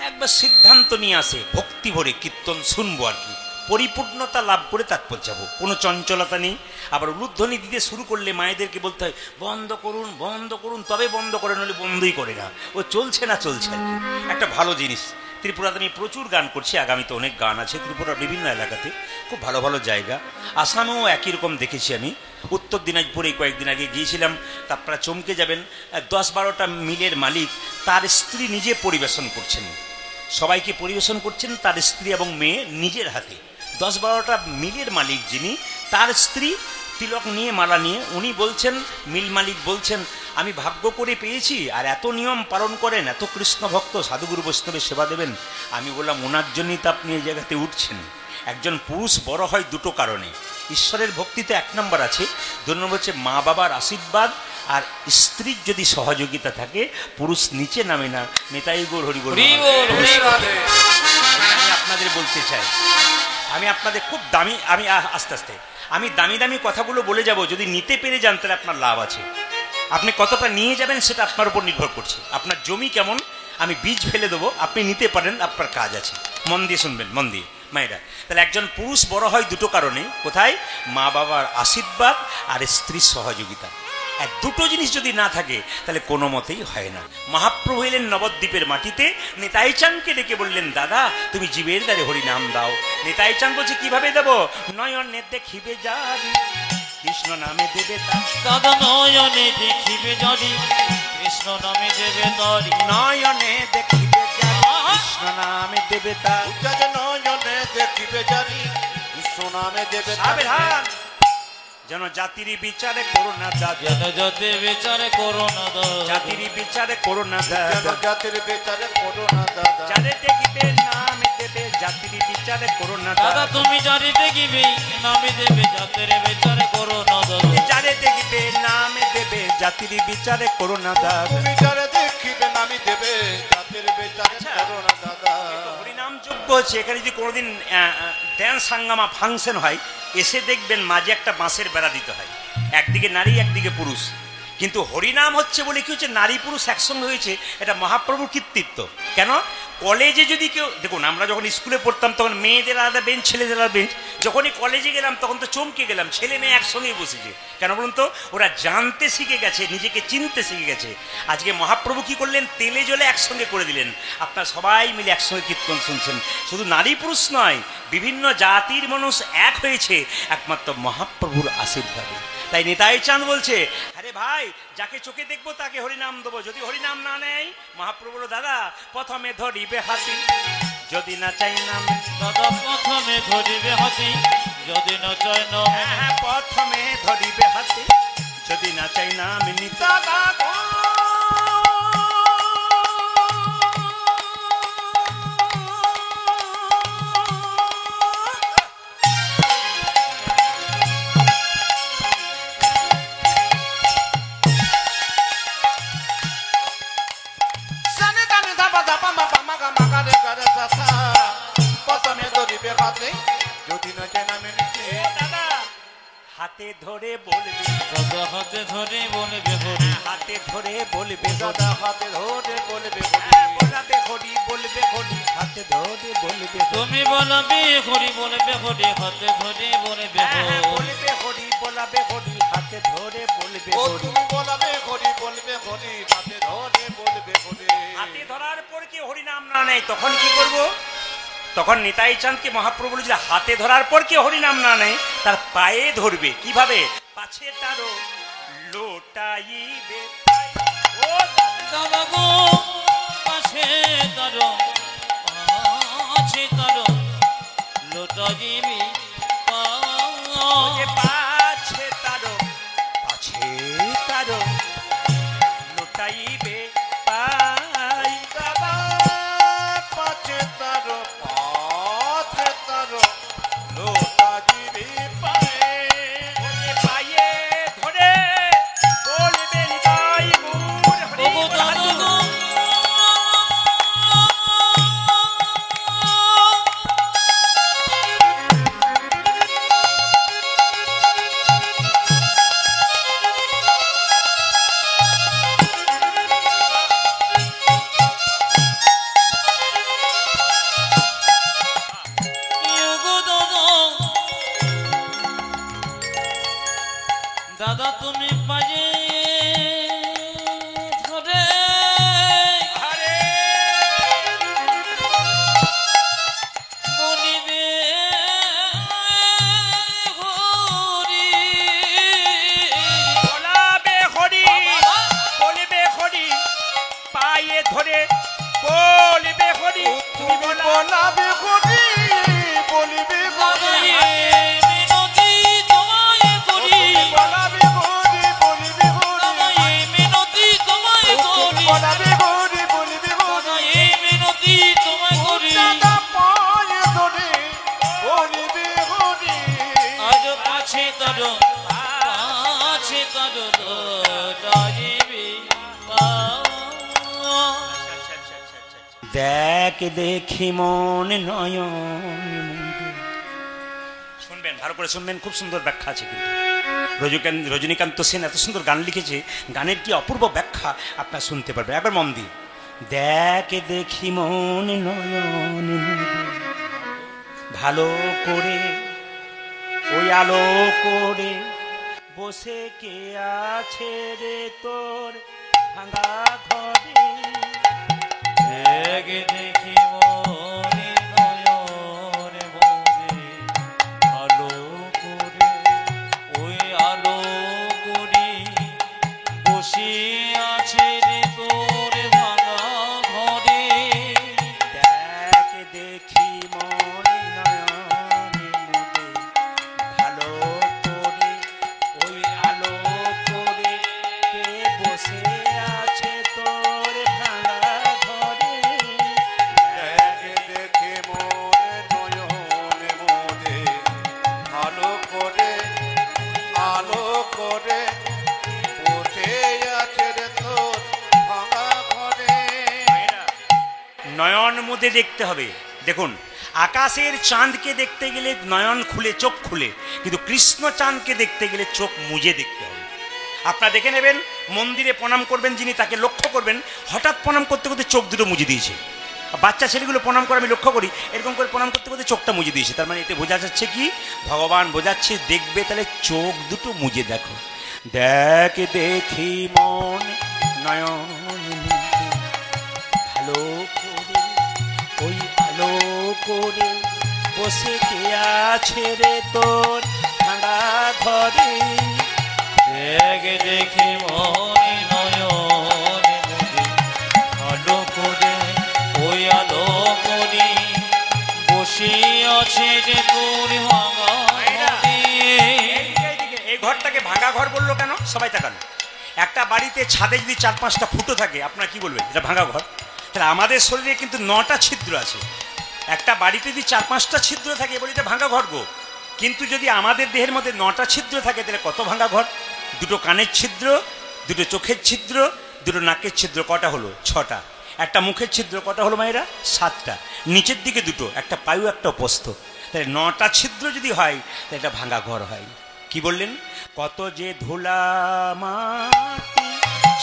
একবার সিদ্ধান্ত নিয়ে আসে ভক্তি ভরে কীর্তন শুনবো আর কি, পরিপূর্ণতা লাভ করে তাৎপর যাবো, কোনো চঞ্চলতা নেই। আবার উলুধ্বনি দিতে শুরু করলে মায়েদেরকে বলতে হয় বন্ধ করুন বন্ধ করুন, তবে বন্ধ করে, নইলে বন্ধই করে না, ও চলছে না চলছে আর কি। একটা ভালো জিনিস। ত্রিপুরাতে আমি প্রচুর গান করছি, আগামীতে অনেক গান আছে ত্রিপুরার বিভিন্ন এলাকাতে, খুব ভালো ভালো জায়গা। আসামেও একই রকম দেখেছি আমি। উত্তর দিনাজপুরে কয়েকদিন আগে গিয়েছিলাম, তা আপনারা চমকে যাবেন, 10-12টা মিলের মালিক তার স্ত্রী নিজে পরিবেশন করছেন, সবাইকে পরিবেশন করছেন তার স্ত্রী এবং মেয়ে নিজের হাতে। 10-12টা মিলের মালিক যিনি, তার স্ত্রী তিলক নিয়ে মালা নিয়ে, উনি বলছেন, মিল মালিক বলছেন আমি ভাগ্য করে পেয়েছি, আর এত নিয়ম পালন করেন, এত কৃষ্ণ ভক্ত, সাধুগুরু বৈষ্ণবের সেবা দেবেন। আমি বললাম ওনার জন্যই তো আপনি এই জায়গাতে উঠছেন। একজন পুরুষ বড় হয় দুটো কারণে, ঈশ্বরের ভক্তিতে 1 নম্বর আছে, 2 নম্বর হচ্ছে মা বাবার আশীর্বাদ, আর স্ত্রীর যদি সহযোগিতা থাকে পুরুষ নিচে নামে না। নেতাই গৌর হরি বল। আমি আপনাদের বলতে চাই, আমি আপনাদের খুব দামি, আমি আস্তে আস্তে আমি দামি দামি কথাগুলো বলে যাব, যদি নিতে পেরে যান তাহলে আপনার লাভ আছে। আপনি কতটা নিয়ে যাবেন সেটা আপনার উপর নির্ভর করছে। আপনার জমি কেমন, আমি বীজ ফেলে দেবো, আপনি নিতে পারেন, আপনার কাজ আছে। মন দিয়ে শুনবেন, মন দিয়ে মায়েরা। তাহলে একজন পুরুষ বড় হয় দুটো কারণে, কোথায়? মা বাবার আশীর্বাদ আর স্ত্রীর সহযোগিতা। এক দুটো জিনিস যদি না থাকে তাহলে কোনো মতেই হয় না। মহাপ্রভু এলেন নবদ্বীপের মাটিতে, নিতাই চাঁদকে ডেকে বললেন দাদা তুমি জীবের দ্বারে হরি নাম দাও। নিতাই চাঁদ বলছে কিভাবে দেব? নয়নে দেখিবে যাবি কৃষ্ণ নামে দেবে দাদা, নয়নে দেখিবে যদি কৃষ্ণ নামে দেবে তারি, নয়নে দেখিবে কৃষ্ণ নামে দেবে তার, নয়নে দেখিবে জানি কৃষ্ণ নামে দেবে সাবধান যেন জাতির বিচারে করো না দাদা, যেন জাতির বিচারে করো না দাদা, জাতির বিচারে করো না দাদা, জাতির বিচারে করো না দাদা, যারে দেখিবে নামে দেবে জাতির বিচারে করো না দাদা, দাদা, তুমি যারে দেখিবে নামে দেবে জাতির বিচারে করো না দাদা, যারে দেখবে নামে দেবে জাতির বিচারে করো না দাদা। তুমি যারে দেখিবে নামে দেবে জাতির বিচারে করো না দাদা। হরিনাম যোগ্য হচ্ছে, এখানে যদি কোনোদিন ড্যান্স হাঙ্গামা ফাংশন হয়, এসে দেখবেন মাঝে একটা বাঁশের বেড়া দিতে হয়, একদিকে নারী একদিকে পুরুষ। কিন্তু হরিনাম হচ্ছে বলে কি হচ্ছে, নারী পুরুষ একসঙ্গে হয়েছে, এটা মহাপ্রভুর কৃতিত্ব। কেন? কলেজে যদি কেউ, দেখুন আমরা যখন স্কুলে পড়তাম তখন মেয়েদের আলাদা বেঞ্চ, ছেলেদের আলাদা বেঞ্চ। যখনই কলেজে গেলাম তখন তো চমকে গেলাম, ছেলে মেয়ে একসঙ্গেই বসেছে। কেন বলুন তো? ওরা জানতে শিখে গেছে, নিজেকে চিনতে শিখে গেছে। আজকে মহাপ্রভু কি করলেন? তেলে জলে একসঙ্গে করে দিলেন, আপনারা সবাই মিলে একসঙ্গে কীর্তন শুনছেন। শুধু নারী পুরুষ নয়, বিভিন্ন জাতির মানুষ এক হয়েছে একমাত্র মহাপ্রভুর আশীর্বাদে। তাই নিতাই চাঁদ বলছে, আরে ভাই, যাকে চোখে দেখবো তাকে হরিনাম দেবো, যদি হরিনাম না নেয় মহাপ্রভু বলল, দাদা প্রথমে ধরিবে হাসি, যদি না চাই নাম। দাদা প্রথমে ধরিবে হাসি, যদি না চাই নাম। হ্যাঁ, প্রথমে ধরিবে হাসি, যদি না চাই নাম নিতে। দাদা গো সানি দানি দাবা দাবা মাপা মাগা মাগা রে করে সাসা প্রথমে ধরিবে হাতে যদি না চাই নামে নিতে। দাদা হাতে ধরে বলবে, দাদা হাতে ধরে বলবে হরি, হাতে ধরে বলবে দাদা হাতে ধরে বলবে বলাবে হরি, বলবে হরি, হাতে ধরে বলবে হরি। তুমি বলবে হরি, বলবে হরি, হাতে ধরে বলবে হরি। বলবে হরি, বলাবে হরি, হাতে ধরে বলবে ও হরি। তুমি বলবে হরি, বলবে হরি, হাতে ধরে বলবে হরি। হাতে ধরার পর কি হরি নাম না নেয় তখন কি করব? তখন নিতাই চাঁদকে মহাপ্রভু বলেছিল, হাতে ধরার পর কি হরি নাম না নেয় তার পায়ে ধরবে। কিভাবে? পাছে তারও লোটাইবে পায়ে। ও দাদা গো পাশে তার, পাছে তার লোটা দিবি যে পাছে তারও, পাছে তারও লোটাইবে পাই। দাদা পাছে তার লোটা দিবি পায়ে। পায়ে ধরে বলবে নিতাই গৌর হরি। ওগো দাদা গো দাদা তুমি পায়ে ধরে আরে বলিবে হরি, বলাবে হরি, বলবে হরি, পায়ে ধরে বলবে হরি। তুমি বলা বলাবে হরি, বলিবে দাদা হরি, এই মিনতি তোমায় করি, বলাবে হরি, বলিবে দাদা হরি, এই মিনতি তোমায় করি, বলাবে হরি, বলিবে দাদা হরি। এই মিনতি তোমায় করি। দাদা পায়ে ধরে বলিবে হরি। আজ পাছে তার, পাছে তার লোটা দিবি দেখ দেখি মন নয়ন। শুনবেন, ভালো করে শুনবেন, খুব সুন্দর ব্যাখ্যা আছে কিন্তু। রজনীকান্ত সেন এত সুন্দর গান লিখেছে, গানের কি অপূর্ব ব্যাখ্যা আপনার শুনতে পারবেন, একবার মন দিয়ে। দেখ দেখি মন নয়ন ভালো করে ওই আলো করে বসে কে আছে রে তোর ভাঙা ঘরে। এক দেখি মনে নয়ন ভরে, আলো করে ওই আলো করি বসে আছে রে তোর ভাঙা ঘরে। দেখ দেখি মন নয়নে মুদে ভালো করে ওই আলো করে কে বসে আছে তোর ভাঙা ঘরে। দেখে দেখে মনে নয়নে মোদে ভালো করে আলো করে বসে আছে রে তোর ভাঙা ঘরে। নয়ন মুদে দেখতে হবে। দেখুন, আকাশের চাঁদকে দেখতে গেলে নয়ন খুলে, চোখ খুলে, কিন্তু কৃষ্ণ চাঁদকে দেখতে গেলে চোখ মুজে দেখতে হবে। আপনারা দেখে নেবেন, মন্দিরে প্রণাম করবেন যিনি, তাকে লক্ষ্য করবেন হঠাৎ প্রণাম করতে করতে চোখ দুটো মুজে দিয়েছে। বাচ্চা ছেলেগুলো প্রণাম করে আমি লক্ষ্য করি, এরকম করে প্রণাম করতে করতে চোখটা মুজে দিয়েছে। তার মানে এতে বোঝা যাচ্ছে কি, ভগবান বোঝাচ্ছে দেখবে তাহলে চোখ দুটো মুজে দেখো। দেখ দেখি মন নয়ন মুদে ভালো করে ওই আলো করে বসে কে আছে রে তোর ভাঙা ঘরে। দেখ দেখি মনে নয়নে মুদে আলো করে ওই আলো করি বসে আছে যে তোর ভাঙা ঘরে। এই ঘরটাকে ভাঙা ঘর বললো কেন? সবাই তাকান। একটা বাড়িতে ছাদে যদি 4-5টা ফুটো থাকে আপনারা কি বলবেন? এটা ভাঙা ঘর। তাহলে আমাদের শরীরে কিন্তু 9টা ছিদ্র আছে। একটা বাড়িতে যদি 4-5টা ছিদ্র থাকে বলি এটা ভাঙা ঘর গো। কিন্তু যদি আমাদের দেহের মধ্যে 9টা ছিদ্র থাকে তাহলে কত ভাঙা ঘর? 2টো কানের ছিদ্র, 2টো চোখের ছিদ্র, 2টো নাকের ছিদ্র, কটা হলো? 6টা। একটা মুখের ছিদ্র কটা হলো মায়েরা? 7টা। নিচের দিকে 2টো, একটা পায়ু একটা উপস্থ। তাহলে 9টা ছিদ্র যদি হয় তাহলে এটা ভাঙা ঘর হয়। কি বললেন? কত যে ধুলা মাটি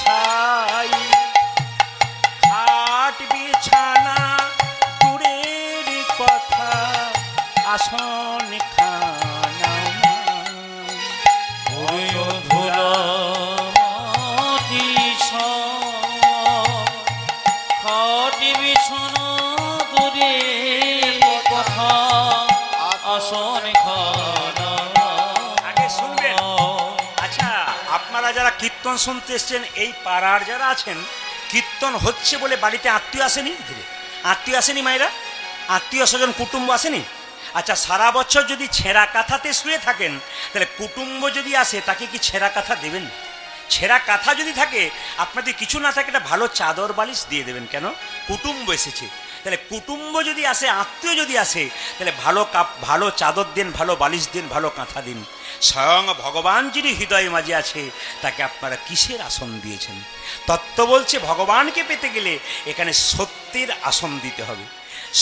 ছাই, খাট বিছানা দূরের কথা, আসন খানা ওই ধুলা মাটি খাট বিছানা দূরে কথা আসন খানা। আগে শুনবেন। আচ্ছা, আপনারা যারা কীর্তন শুনতে এসছেন, এই পাড়ার যারা আছেন, কীর্তন হচ্ছে বলে বাড়িতে আত্মীয় আসেনি? আত্মীয় আসেনি মায়েরা? আত্মীয় স্বজন কুটুম্ব আসেনি? আচ্ছা, সারা বছর যদি ছেঁড়া কাঁথাতে শুয়ে থাকেন তাহলে কুটুম্ব যদি আসে তাকে কি ছেঁড়া কাঁথা দেবেন? ছেঁড়া কাঁথা যদি থাকে, আপনাদের কিছু না থাকে একটা ভালো চাদর বালিশ দিয়ে দেবেন। কেন? কুটুম্ব এসেছে। তাহলে কুটুম্ব যদি আসে, আত্মীয় যদি আসে, তাহলে ভালো চাদর দিন, ভালো বালিশ দিন, ভালো কাঁথা দিন। স্বয়ং ভগবান যিনি হৃদয়ে মাঝে আছে তাকে আপনারা কিসের আসন দিয়েছেন? তত্ত্ব বলছে ভগবানকে পেতে গেলে এখানে সত্যের আসন দিতে হবে।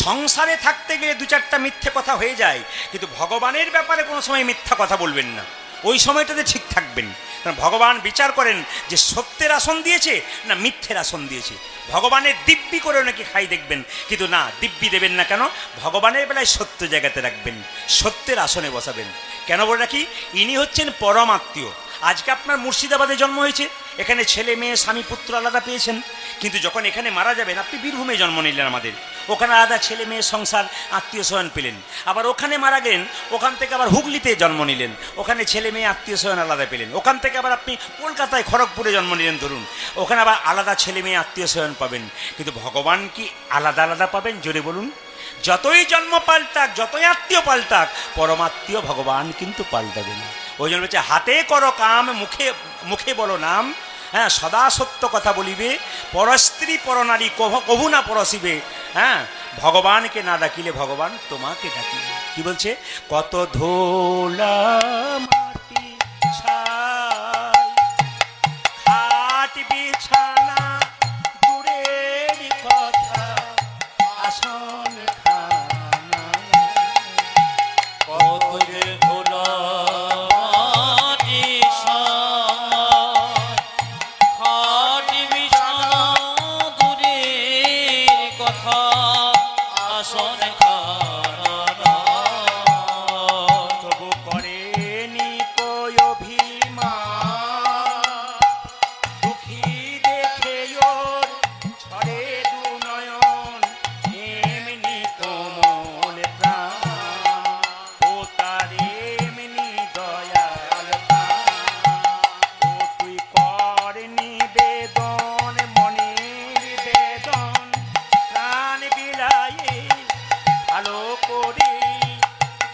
সংসারে থাকতে গেলে 2-4টা মিথ্যে কথা হয়ে যায়, কিন্তু ভগবানের ব্যাপারে কোনো সময় মিথ্যা কথা বলবেন না। ওই সময়টাতে ঠিক থাকবেন। কারণ ভগবান বিচার করেন যে সত্যের আসন দিয়েছে না মিথ্যের আসন দিয়েছে। ভগবানের দিব্যি করে নাকি খাই দেখবেন, কিন্তু না, দিব্যি দেবেন না। কেন? ভগবানের বেলায় সত্য জায়গাতে রাখবেন, সত্যের আসনে বসাবেন। কেন বলে রাখি? ইনি হচ্ছেন পরম আত্মীয়। আজকে আপনার মুর্শিদাবাদে জন্ম হয়েছে, এখানে ছেলে মেয়ে স্বামী পুত্র আলাদা পেয়েছেন, কিন্তু যখন এখানে মারা যাবেন, আপনি বীরভূমে জন্ম নিলেন আমাদের, ওখানে আলাদা ছেলে মেয়ে সংসার আত্মীয় স্বজন পেলেন। আবার ওখানে মারা গেলেন, ওখান থেকে আবার হুগলিতে জন্ম নিলেন, ওখানে ছেলে মেয়ে আত্মীয় স্বজন আলাদা পেলেন। ওখান থেকে আবার আপনি কলকাতায় খড়গপুরে জন্ম নিলেন ধরুন, ওখানে আবার আলাদা ছেলে মেয়ে আত্মীয় স্বজন পাবেন। কিন্তু ভগবান কি আলাদা আলাদা পাবেন? জোরে বলুন। যতই জন্ম পাল্টাক, যতই আত্মীয় পাল্টাক, পরমাত্মীয় ভগবান কিন্তু পাল্টাবে না। ওই জন্য বলছে, হাতে করো কাম, মুখে মুখে বলো নাম, হ্যাঁ, সদা সত্য কথা বলিবে, পরস্ত্রী পরনারী কভু না পরশিবে। হ্যাঁ, ভগবানকে না ডাকিলে ভগবান তোমাকে ডাকিবে। কি বলছে? কত ধোলা মাটি ছাই, খাট বিছানা দূরের কথা, আসন খানা, কত যে ধুলা মাটি খাট বিছানা দূরের কথা আসন খানা। তবু করেনি কই অভিমান, দুঃখী দেখে ওর ঝরে দু নয়ন, এমনি কোমল প্রাণ, ও তার এমনি দয়াল প্রাণ। ও তুই কর নিবেদন, মনের বেদন, প্রাণ বিলায়ে ভালো করে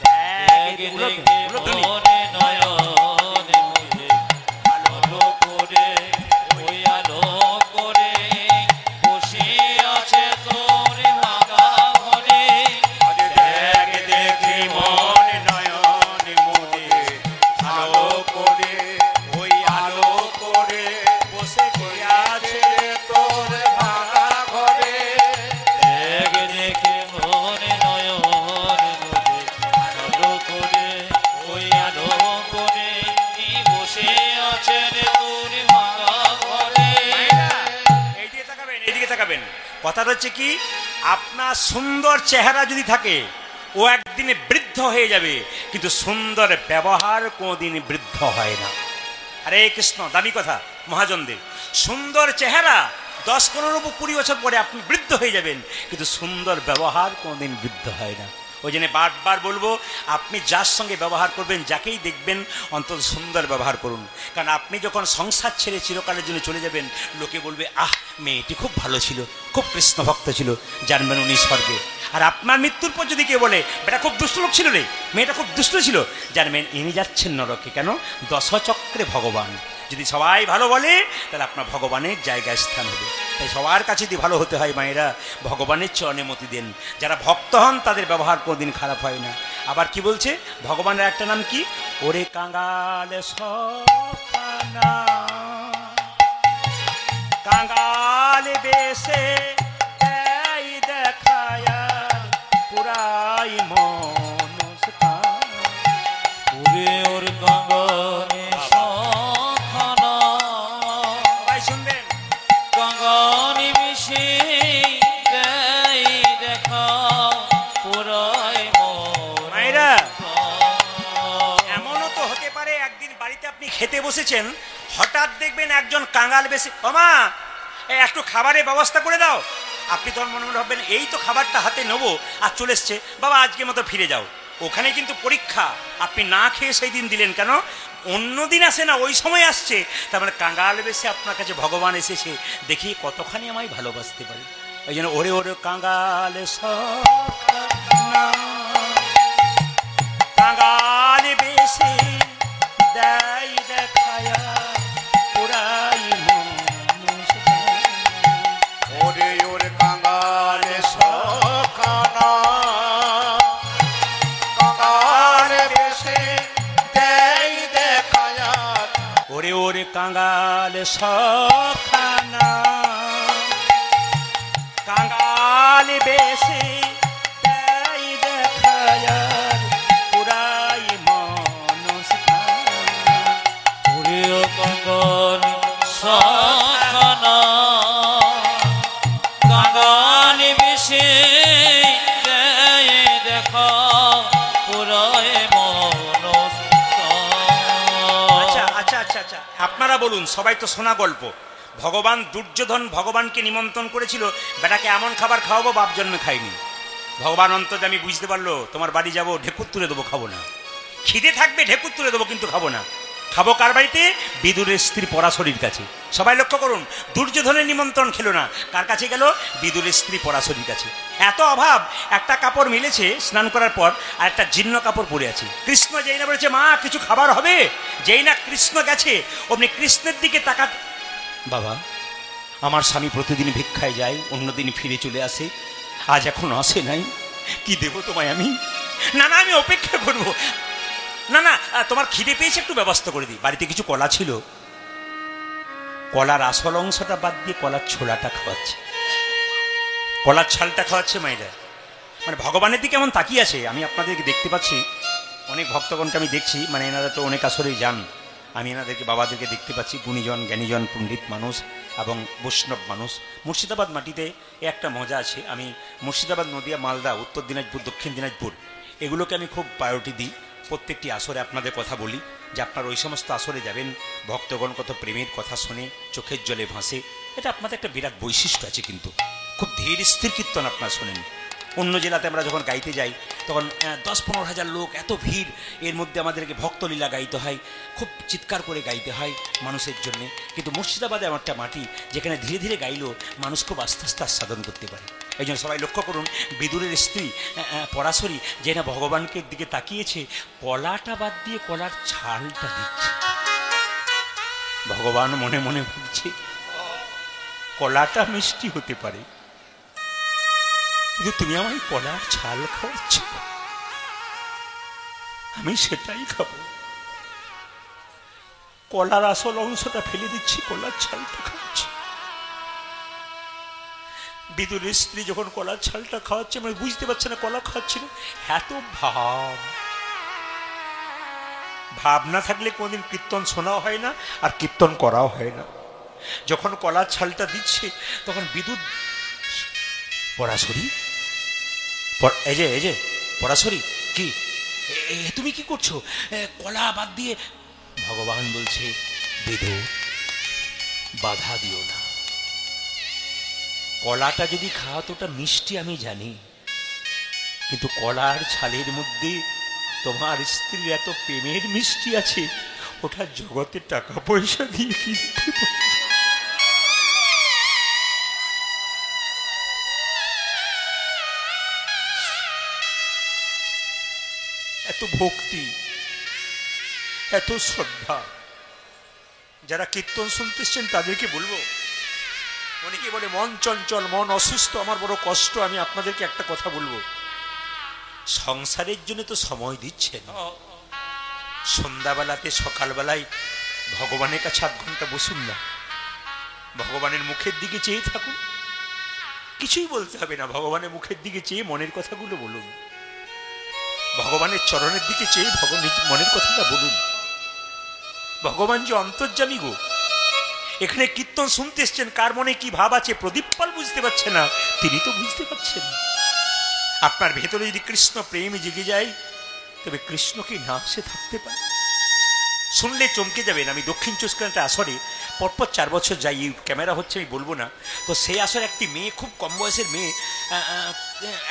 দেখ দেখে মনে নয়নে মুদে আলো করে ওই আলো করে বসে আছে তোর ভাঙা ঘরে। দেখ দেখি মন নয়ন মুদে আলো করে, ওই আলো করে বসে আছে তোর ভাঙা ঘরে। দেখ দেখে মনে নয়নে মুদে আলো করে ওই আলো করে বসে আছে রে তোর ভাঙা ঘরে। এইদিকে তাকাবেন, এইদিকে তাকাবেন। কথাটা হচ্ছে কি, আপনার সুন্দর চেহারা যদি থাকে, ও একদিনে বৃদ্ধ হয়ে যাবে, কিন্তু সুন্দর ব্যবহার কোনোদিন বৃদ্ধ হয় না। আরে কৃষ্ণ, দামি কথা মহাজনদের। সুন্দর চেহারা 10, 15, 20 বছর পরে আপনি বৃদ্ধ হয়ে যাবেন, কিন্তু সুন্দর ব্যবহার কোনোদিন বৃদ্ধ হয় না। ওই জন্য বারবার বলবো, আপনি যার সঙ্গে ব্যবহার করবেন, যাকেই দেখবেন অন্তত সুন্দর ব্যবহার করুন। কারণ আপনি যখন সংসার ছেড়ে চিরকালের জন্য চলে যাবেন, লোকে বলবে আহ মেয়েটি খুব ভালো ছিল, খুব কৃষ্ণভক্ত ছিল, জানবেন উনি স্বর্গে। আর আপনার মৃত্যুর পর যদি কেউ বলে বেটা খুব দুষ্ট লোক ছিল রে, মেয়েটা খুব দুষ্ট ছিল, জানবেন ইনি যাচ্ছেন নরকে। কেন? দশচক্রে ভগবান। যদি সবাই ভালো বলে তাহলে আপনার ভগবানের জায়গায় স্থান হবে। তাই সবার কাছে যদি ভালো হতে হয় মায়েরা, ভগবানের চরণে মতি দেন। যারা ভক্ত হন তাদের ব্যবহার কোনোদিন খারাপ হয় না। আবার কি বলছে ভগবানের একটা নাম কি? ওরে কাঙ্গাল সখানা, কাঙ্গাল বেশে এই দেখায় পুরাই মনস্কান। ওরে ওর কাঙ্গালে সখানা, সবাই শুনবেন। কাঙ্গালি মিশে দেয় দেখা পুরাই মায়েরা, এমনও তো হতে পারে একদিন বাড়িতে আপনি খেতে বসেছেন, হঠাৎ দেখবেন একজন কাঙ্গাল বেশি, মামা একটু খাবারের ব্যবস্থা করে দাও। আপনি তখন মনে মনে ভাববেন এই তো খাবারটা হাতে নেবো আর চলে এসছে, বাবা আজকের মতো ফিরে যাও। ওখানে কিন্তু পরীক্ষা, আপনি না খেয়ে সেই দিন দিলেন কেন? অন্য দিন আসে না, ওই সময় আসছে। তার মানে কাঙ্গাল বেশে আপনার কাছে ভগবান এসেছে, দেখি কতখানি আমায় ভালোবাসতে পারে। ওই জন্য ওরে ওরে কাঙ্গাল সখানা, কাঙ্গাল বেশে দেয় দেখায়া পুরাই মনস্কান। ওরে ওরে কাঙ্গালে সখানা, কাঙ্গালে বেশে দেয় দেখায়া। ওরে ওরে কাঙ্গাল সখানা, কাঙ্গাল বেশে দেয় দেখায়া পুরাই মনস্কান। ওরে ও কাঙ্গালি সখানা, কাঙ্গালি মিশে দেয় দেখা পুরাই মনস্কান। আচ্ছা আচ্ছা আচ্ছা আচ্ছা, আপনারা বলুন, সবাই তো শোনা গল্প। ভগবান দুর্যোধন ভগবানকে নিমন্ত্রণ করেছিল, বেটাকে এমন খাবার খাওয়াবো বাপ জন্মে খাইনি। ভগবান অন্তর্যামী বুঝতে পারলো, তোমার বাড়ি যাবো, ঢেকুর তুলে দেবো, খাবো না। খিদে থাকবে ঢেকুর তুলে দেবো, কিন্তু খাবো না। খাবো কার বাড়িতে? বিদুরের স্ত্রী পরাশরীর কাছে। সবাই লক্ষ্য করুন, দুর্যোধনের নিমন্ত্রণ খেলো না, কার কাছে গেল? বিদুরের স্ত্রী পরাশরীর কাছে। এত অভাব, একটা কাপড় মিলেছে স্নান করার পর, আর একটা জীর্ণ কাপড় পরে আছে। কৃষ্ণ যেই না বলেছে মা কিছু খাবার হবে, যেই না কৃষ্ণ গেছে অমনি কৃষ্ণের দিকে তাকাত, বাবা আমার স্বামী প্রতিদিন ভিক্ষায় যায়, অন্যদিন ফিরে চলে আসে, আজ এখন আসে নাই, কি দেবো তোমায় আমি? না না আমি অপেক্ষা করব। না না তোমার খিদে পেয়েছে, একটু ব্যবস্থা করে দিই। বাড়িতে কিছু কলা ছিল, কলার আসল অংশটা বাদ দিয়ে কলার ছোলাটা খাওয়াচ্ছে, কলার ছালটা খাওয়াচ্ছে মায়েরা। মানে ভগবানের দিকে এমন তাকিয়ে আছে। আমি আপনাদেরকে দেখতে পাচ্ছি, অনেক ভক্তগণকে আমি দেখছি, মানে এনারা তো অনেক আসরেই যান, আমি এনাদেরকে বাবাদেরকে দেখতে পাচ্ছি, গুণীজন জ্ঞানীজন পণ্ডিত মানুষ এবং বৈষ্ণব মানুষ। মুর্শিদাবাদ মাটিতে একটা মজা আছে। আমি মুর্শিদাবাদ, নদিয়া, মালদা, উত্তর দিনাজপুর, দক্ষিণ দিনাজপুর এগুলোকে আমি খুব প্রায়োরিটি দিই। প্রত্যেকটি আসরে আপনাদের কথা বলি যে আপনার ওই সমস্ত আসরে যাবেন, ভক্তগণ কত প্রেমের কথা শুনে চোখের জলে ভাসে। এটা আপনাদের একটা বিরাট বৈশিষ্ট্য আছে, কিন্তু খুব ধীর স্থির কীর্তন আপনারা শোনেন। অন্য জেলাতে আমরা যখন গাইতে যাই তখন 10-15 হাজার লোক, এত ভিড়, এর মধ্যে আমাদেরকে ভক্তলীলা গাইতে হয়, খুব চিৎকার করে গাইতে হয় মানুষের জন্যে। কিন্তু মুর্শিদাবাদে আমার একটা মাটি, যেখানে ধীরে ধীরে গাইলেও মানুষ খুব আস্তে আস্তে আস্বাদন করতে পারে। এই জন্য সবাই লক্ষ্য করুন, বিদুরের স্ত্রী পরাশরী যে না ভগবানকে দিকে তাকিয়েছে, কলাটা বাদ দিয়ে কলার ছালটা দিচ্ছে। ভগবান মনে মনে ভাবছে কলাটা মিষ্টি হতে পারে, কিন্তু তুমি আমায় কলার ছাল খাওয়াচ্ছ, আমি সেটাই খাবো। কলার আসল অংশটা ফেলে দিচ্ছি, কলার ছালটা খাওয়াচ্ছি। বিদুরের স্ত্রী যখন কলার ছালটা খাওয়াচ্ছে, মানে বুঝতে পারছে না কলা খাওয়াচ্ছে না। এত ভাব না থাকলে কোনদিন কীর্তন শোনাও হয় না, আর কীর্তন করাও হয় না। যখন কলার ছালটা দিচ্ছে তখন বিদুর, পরাশরী, এই যে পরাশরী, কি তুমি কি করছো? কলা বাদ দিয়ে। ভগবান বলছে বিদুর বাধা দিও না, কলাটা যদি খাওয়াতো ওটা মিষ্টি আমি জানি, কিন্তু কলার ছালের মধ্যে তোমার স্ত্রীর এত প্রেমের মিষ্টি আছে, ওটা জগতে টাকা পয়সা দিয়ে কিনতে পারে। এত ভক্তি, এত শ্রদ্ধা। যারা কীর্তন শুনতেছেন তাদেরকে বলবো, অনেকে বলে মন চঞ্চল, মন অসুস্থ, আমার বড় কষ্ট। আমি আপনাদেরকে একটা কথা বলবো, সংসারের জন্য তো সময় দিচ্ছেন, সন্ধ্যাবেলাতে সকালবেলায় ভগবানের কাছে 8 ঘন্টা বসুন না, ভগবানের মুখের দিকে চেয়ে থাকুন। কিছুই বলতে হবে না, ভগবানের মুখের দিকে চেয়ে মনের কথাগুলো বলুন, ভগবানের চরণের দিকে চেয়ে মনের কথাটা বলুন। ভগবান যে অন্তর্যামী গো, এখানে কীর্তন শুনতে এসছেন, কার মনে কি ভাব আছে প্রদীপ পাল বুঝতে পারছে না, তিনি তো বুঝতে পারছেন। আপনার ভেতরে যদি কৃষ্ণ প্রেম জেগে যায়, তবে কৃষ্ণকে না সে থাকতে পারে। শুনলে চমকে যাবেন। আমি দক্ষিণ 24 পরপর আসরে 4 বছর যাই, এই ক্যামেরা হচ্ছে আমি বলবো না। তো সেই আসরে একটি মেয়ে, খুব কম বয়সের মেয়ে,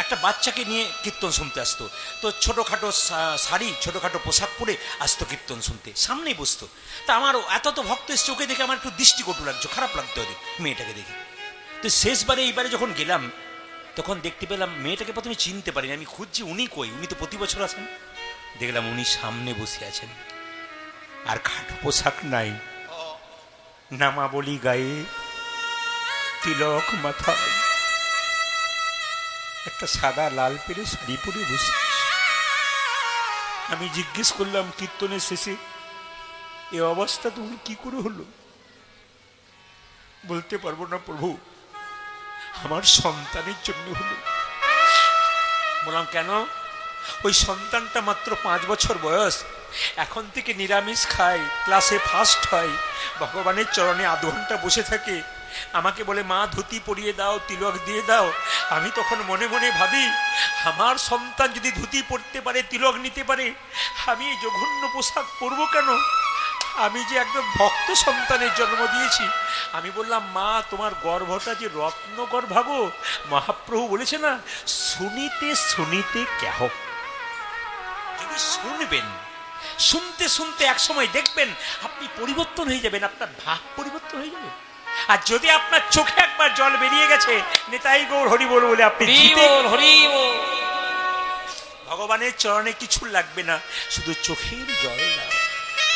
একটা বাচ্চাকে নিয়ে কীর্তন শুনতে আসতো। তো ছোটোখাটো শাড়ি, ছোটোখাটো পোশাক পরে আসতো কীর্তন শুনতে, সামনেই বসতো। তা আমার এত তো ভক্ত এসে চোখে দেখে আমার একটু দৃষ্টিকটু লাগছে, খারাপ লাগতো ওদের মেয়েটাকে দেখে। তো শেষবারে এইবারে যখন গেলাম, তখন দেখতে পেলাম মেয়েটাকে প্রথমে চিনতে পারিনি। আমি খুঁজছি উনি কই, উনি তো প্রতি বছর আসেন। দেখলাম উনি সামনে বসে আছেন, আর খাটো পোশাক নাই, নামাবলী গায়ে, তিলক মাথায়, একটা সাদা লাল পেরে শাড়ি পরে বসে। আমি জিজ্ঞেস করলাম কীর্তনের শেষে, এ অবস্থা তুমি কি করে হলো? বলতে পারবো না প্রভু, আমার সন্তানের জন্য হলো। বললাম কেন? ওই সন্তানটা মাত্র 5 বছর বয়স, এখন থেকে নিরামিষ খায়, ক্লাসে ফার্স্ট হয়, ভগবানের চরণে 2 ঘন্টা বসে থাকে। আমাকে বলে মা ধুতি পরিয়ে দাও, তিলক দিয়ে দাও। আমি তখন মনে মনে ভাবি, আমার সন্তান যদি ধুতি পরতে পারে, তিলক নিতে পারে, আমি এই জঘন্য পোশাক পরবো কেন? আমি যে একদম ভক্ত সন্তানের জন্ম দিয়েছি। আমি বললাম মা, তোমার গর্ভটা যে রত্ন গর্ভাগো, মহাপ্রভু বলেছে না, শুনিতে শুনিতে কেহ। যদি শুনবেন, শুনতে শুনতে এক সময় দেখবেন আপনি পরিবর্তন হয়ে যাবেন, আপনার ভাব পরিবর্তন হয়ে যাবে। আর যদি আপনার চোখে একবার জল বেরিয়ে গেছে, নেতাই গৌর হরি বল বলে আপনি ভগবানের চরণে কিছু লাগবে না, শুধু চোখের জল না।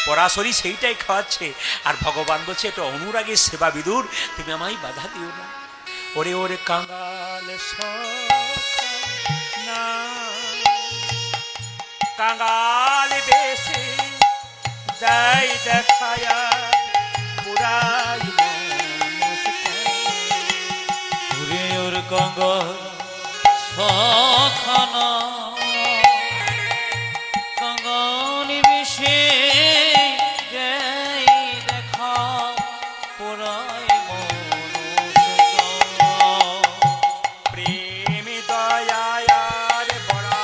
পরাশরী সেইটাই খাওয়াচ্ছে, আর ভগবান বলছে এটা অনুরাগের সেবা বিদুর, তুমি আমায় বাধা দিও না। ওরে ওরে কাঙ্গাল না, কাঙ্গাল বেশে যাই দেখায়া পুরাই ওরে ওর কাঙ্গাল সখানা, কাঙ্গাল বেশে যাই দেখা পুরাই প্রেম দয়ার বড়া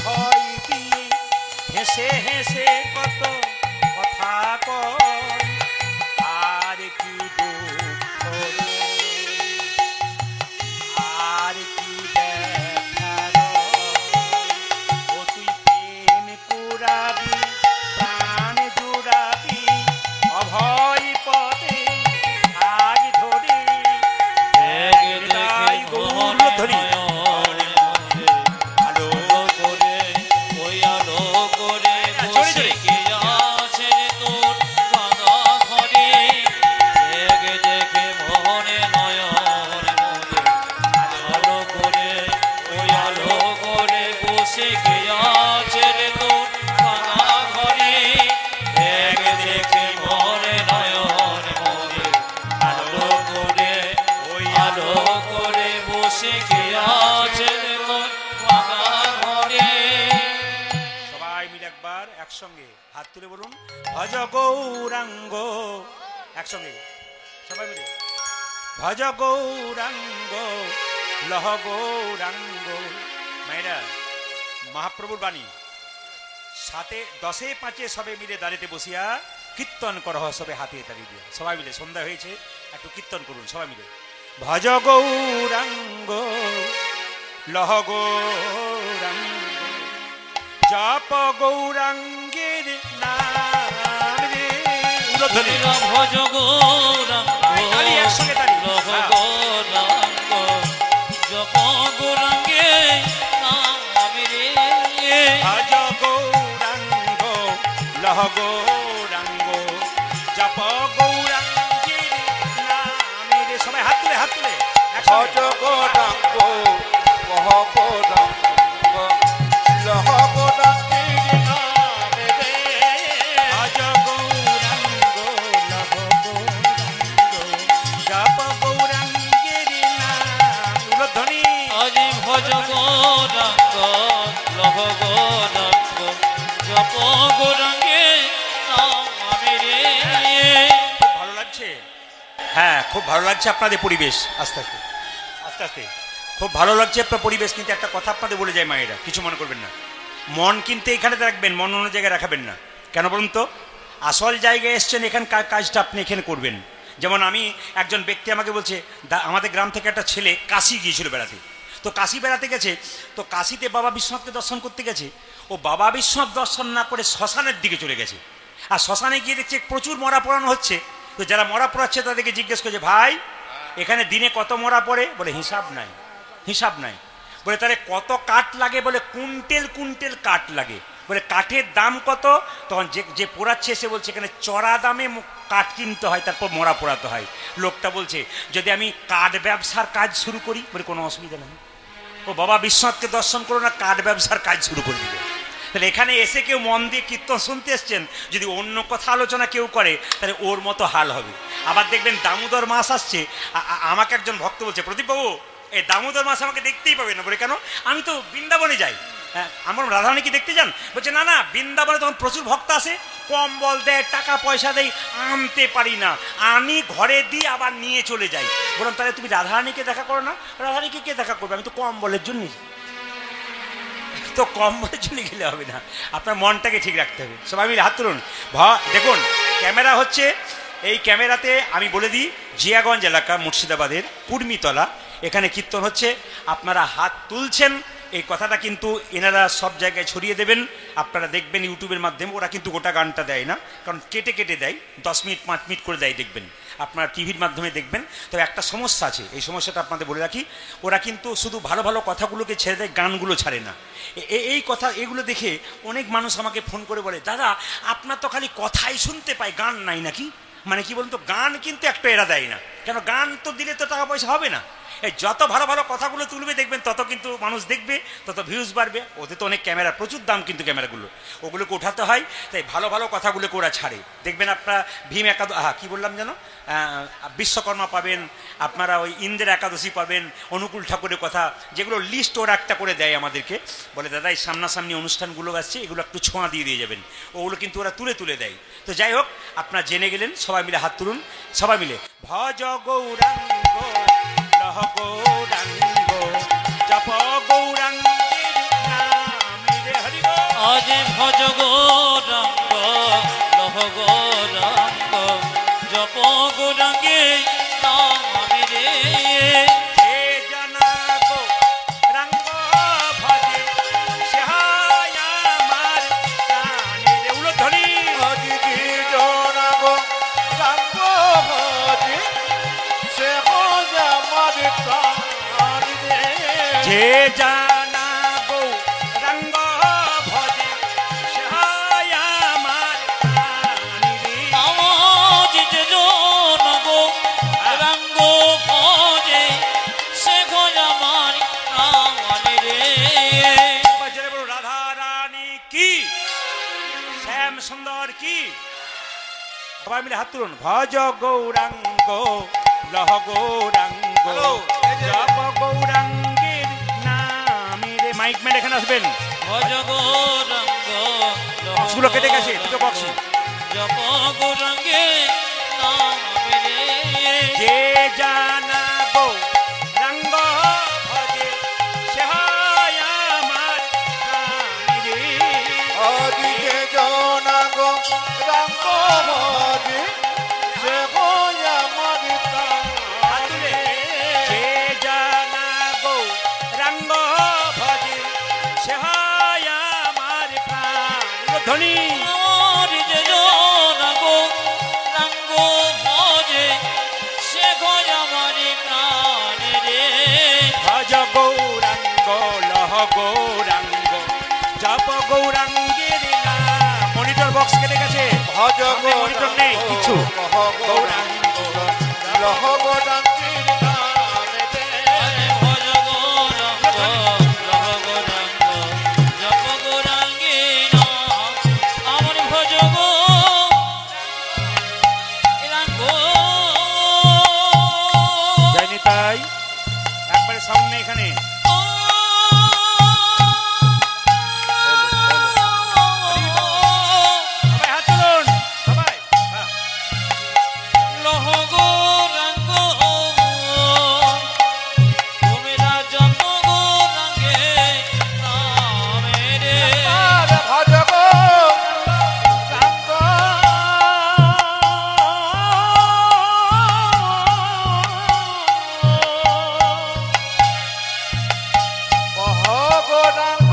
ভয় দিয়ে হেসে হেসে কত কথা কয়, আর কি দুঃখ, আর কি ব্যথার, ও তুই প্রেম কুড়াবি, প্রাণ জুড়াবি, অভয় পদে আজ ধরে দেখে মোহন ধরি আলো করে, ওই আলো করে বসে কে আছে তোর ভাঙা ঘরে। দেখে দেখে মোহনে নয়ন মনে, আলো করে, ওই আলো করে বসে কে আছে তোর ভাঙা ঘরে। দেখে দেখে মোহনে নয়ন মনে, আলো করে, ওই আলো করে বসে কে আছে তোর ভাঙা ঘরে। সবাই মিলে একবার একসঙ্গে হাত তুলে বলুন, ভজ গৌরাঙ্গ। একসঙ্গে সবাই মিলে, ভজ গৌরাঙ্গ, লহ গৌরাঙ্গ। মায়েরা, মহাপ্রভুর বাণী, 10-5 সবে মিলে দাঁড়িতে বসিয়া কীর্তন করহ, সবে হাতে তালি দিয়া। সবাই মিলে, সন্ধ্যা হয়েছে, একটু কীর্তন করুন সবাই মিলে। ভজ গৌরাঙ্গ, লহ গৌরাঙ্গ, জপ গৌরাঙ্গের নাম রে। উলধ্বনি। ভজ গৌরাঙ্গ তালি, একসঙ্গে তালি। লহ গৌরাঙ্গ জপ গৌরাঙ্গে নাম রে। ভজ গৌরাঙ্গ লহ গৌরাঙ্গ জপ গৌরাঙ্গের নাম রে। সবাই হাত তুলে, হাত তুলে ভজ গৌরাঙ্গ কহ গৌরাঙ্গ লহ গৌরাঙ্গের নামে রে। ভজ গৌরাঙ্গ লহ গৌরাঙ্গ জপ গৌরাঙ্গের নাম। উলধ্বনি। আজি ভজ গৌরাঙ্গ লহ গৌরাঙ্গ জপ গৌরাঙ্গে নাম রে। খুব ভালো লাগছে। হ্যাঁ, খুব ভালো লাগছে আপনাদের পরিবেশ। আস্তে আস্তে আস্তে আস্তে খুব ভালো লাগছে আপনার পরিবেশ। কিন্তু একটা কথা আপনাদের বলে যায় মায়েরা, কিছু মনে করবেন না। মন কিন্তু এখানে রাখবেন, মন অন্য জায়গায় রাখাবেন না। কেন বলুন তো? আসল জায়গায় এসছেন, এখানকার কাজটা আপনি এখানে করবেন। যেমন আমি, একজন ব্যক্তি আমাকে বলছে, আমাদের গ্রাম থেকে একটা ছেলে কাশি গিয়েছিল বেড়াতে। তো কাশি বেড়াতে গেছে, তো কাশিতে বাবা বিশ্বনাথকে দর্শন করতে গেছে। ও বাবা বিশ্বনাথ দর্শন না করে শ্মশানের দিকে চলে গেছে। আর শ্মশানে গিয়ে দেখছে প্রচুর মরা পোড়ানো হচ্ছে। তো যারা মরা পোড়াচ্ছে তাদেরকে জিজ্ঞেস করছে, ভাই এখানে দিনে কত মরা পড়ে? বলে হিসাব নাই, হিসাব নাই। বলে তাহলে কত কাঠ লাগে? বলে কুইন্টেল কুইন্টেল কাঠ লাগে। বলে কাঠের দাম কত? তখন যে পোড়াচ্ছে সে বলছে এখানে চড়া দামে কাঠ কিনতে হয়, তারপর মরা পোড়াতে হয়। লোকটা বলছে যদি আমি কাঠ ব্যবসার কাজ শুরু করি? বলে কোনো অসুবিধা নেই, ও বাবা বিশ্বনাথকে দর্শন করো না, কাঠ ব্যবসার কাজ শুরু করে দিল। তাহলে এখানে এসে কেউ মন দিয়ে কীর্তন শুনতে এসছেন, যদি অন্য কথা আলোচনা কেউ করে তাহলে ওর মতো হাল হবে। আবার দেখবেন দামোদর মাস আসছে, আমাকে একজন ভক্ত বলছে, প্রদীপবাবু এই দামোদর মাস আমাকে দেখতেই পাবে না। বলে কেন? আমি তো বৃন্দাবনে যাই। হ্যাঁ, আমার রাধারানী কি দেখতে যান? বলছে না না, বৃন্দাবনে তখন প্রচুর ভক্ত আসে, কম্বল দেয়, টাকা পয়সা দেয়, আনতে পারি না, আনি ঘরে দিয়ে আবার নিয়ে চলে যাই। বললাম তাহলে তুমি রাধারানীকে দেখা করো না। রাধারানীকে কে দেখা করবে? আমি তো কম্বলের জন্য। তো কম্বলের জন্য গেলে হবে না, আপনার মনটাকে ঠিক রাখতে হবে। সবাই মিলে হাত তুলুন। দেখুন ক্যামেরা হচ্ছে, এই ক্যামেরাতে আমি বলে দিই, জিয়াগঞ্জ এলাকা মুর্শিদাবাদের কুর্মিতলা, এখানে কীর্তন হচ্ছে। আপনারা হাত তুলছেন, এই কথাটা কিন্তু এনারা সব জায়গায় ছড়িয়ে দেবেন। আপনারা দেখবেন ইউটিউবের মাধ্যমে, ওরা কিন্তু গোটা গানটা দেয় না, কারণ কেটে কেটে দেয়, 10 মিনিট 5 মিনিট করে দেয়। দেখবেন আপনারা টিভির মাধ্যমে দেখবেন। তবে একটা সমস্যা আছে, এই সমস্যাটা আপনাদের বলে রাখি, ওরা কিন্তু শুধু ভালো ভালো কথাগুলোকে ছেড়ে দেয়, গানগুলো ছাড়ে না। এই কথা, এগুলো দেখে অনেক মানুষ আমাকে ফোন করে বলে, দাদা আপনার তো খালি কথাই শুনতে পাই, গান নাই নাকি? মানে কি বলুন তো, গান কিন্তু একটা এরা দেয় না। কেন? গান তো দিলে তো টাকা পয়সা হবে না। এই যত ভালো ভালো কথাগুলো তুলবে দেখবেন, তত কিন্তু মানুষ দেখবে, তত ভিউজ বাড়বে। ওদের তো অনেক ক্যামেরা, প্রচুর দাম কিন্তু ক্যামেরাগুলো, ওগুলোকে উঠাতে হয়। তাই ভালো ভালো কথাগুলোকে ওরা ছাড়ে। দেখবেন আপনারা ভীম কি বললাম যেন, বিশ্বকর্মা পাবেন, আপনারা ওই ইন্দ্রের একাদশী পাবেন, অনুকূল ঠাকুরের কথা, যেগুলো লিস্ট ওরা একটা করে দেয় আমাদেরকে। বলে দাদা এই সামনাসামনি অনুষ্ঠানগুলো আসছে, এগুলো একটু ছোঁয়া দিয়ে যাবেন। ওগুলো কিন্তু ওরা তুলে তুলে দেয়। তো যাই হোক, আপনারা জেনে গেলেন। সবাই মিলে হাত তুলুন, সবাই মিলে ভজ গৌরাঙ্গ লহ গৌরাঙ্গ জপ গৌরাঙ্গের নাম রে। হরি বল। আজ ভজ গৌরাঙ্গ লহ গৌরাঙ্গ জপ গৌরাঙ্গে নাম রে। হে জানা গৌরাঙ্গ ভজে সে হয় আমার প্রাণ রে। উলধ্বনি। আজি কি জনা গো রাঙ্গ ভজে সে হয় আমার প্রাণ রে। যে জানা গৌরাঙ্গ ভজে সে হয় আমার প্রাণ রে। আজ যে জন গো রাঙ্গ ভজে সে গো আমার প্রাণ রে। বাজারে বলো রাধা রানী কি, শ্যাম সুন্দর কি। সবাই মিলে হাত তুলুন। ভজ গৌরাঙ্গ লহ গৌরাঙ্গ জপ গৌরাঙ্গের নামে রে। মাইক ম্যান এখানে আসবেন। ভজ গৌরাঙ্গ লহ বক্সগুলো কেটে গেছে, দুটো বক্স। জপ গৌরাঙ্গে নাম রে। যে জানা গৌরাঙ্গ ভজে সে হয় আমার প্রাণ রে। আজি কে জনা গো রাঙ্গ ভজে সে হয় আমার প্রাণ রে। যে জানা গৌরাঙ্গ ভজে সে হয় আমার ধ্বনি আমার যে জনাঙ্গ রাঙ্গ ভজে সে গজ আমার প্রাণে রে ভজ গৌরাঙ্গ লহ গৌরাঙ্গ জপ গৌরাঙ্গের নাম। মনিটর বক্স কেটে গেছে, ভজ মনিটর নেই কিছু। গৌরাঙ্গ লহ গৌরাঙ্গের নামে রে। ভজ গৌরাঙ্গ লহ গৌরাঙ্গ জপ গৌরাঙ্গে নাম আমার ভজ গৌরাঙ্গ। যায়নি তাই একবারে সামনে এখানে সবাই হাত তুলুন সবাই। বাহ। লহ গৌরাঙ্গ তোমরা জপ গৌরাঙ্গে নামে রে ভজ গৌরাঙ্গ কহ গৌরাঙ্গ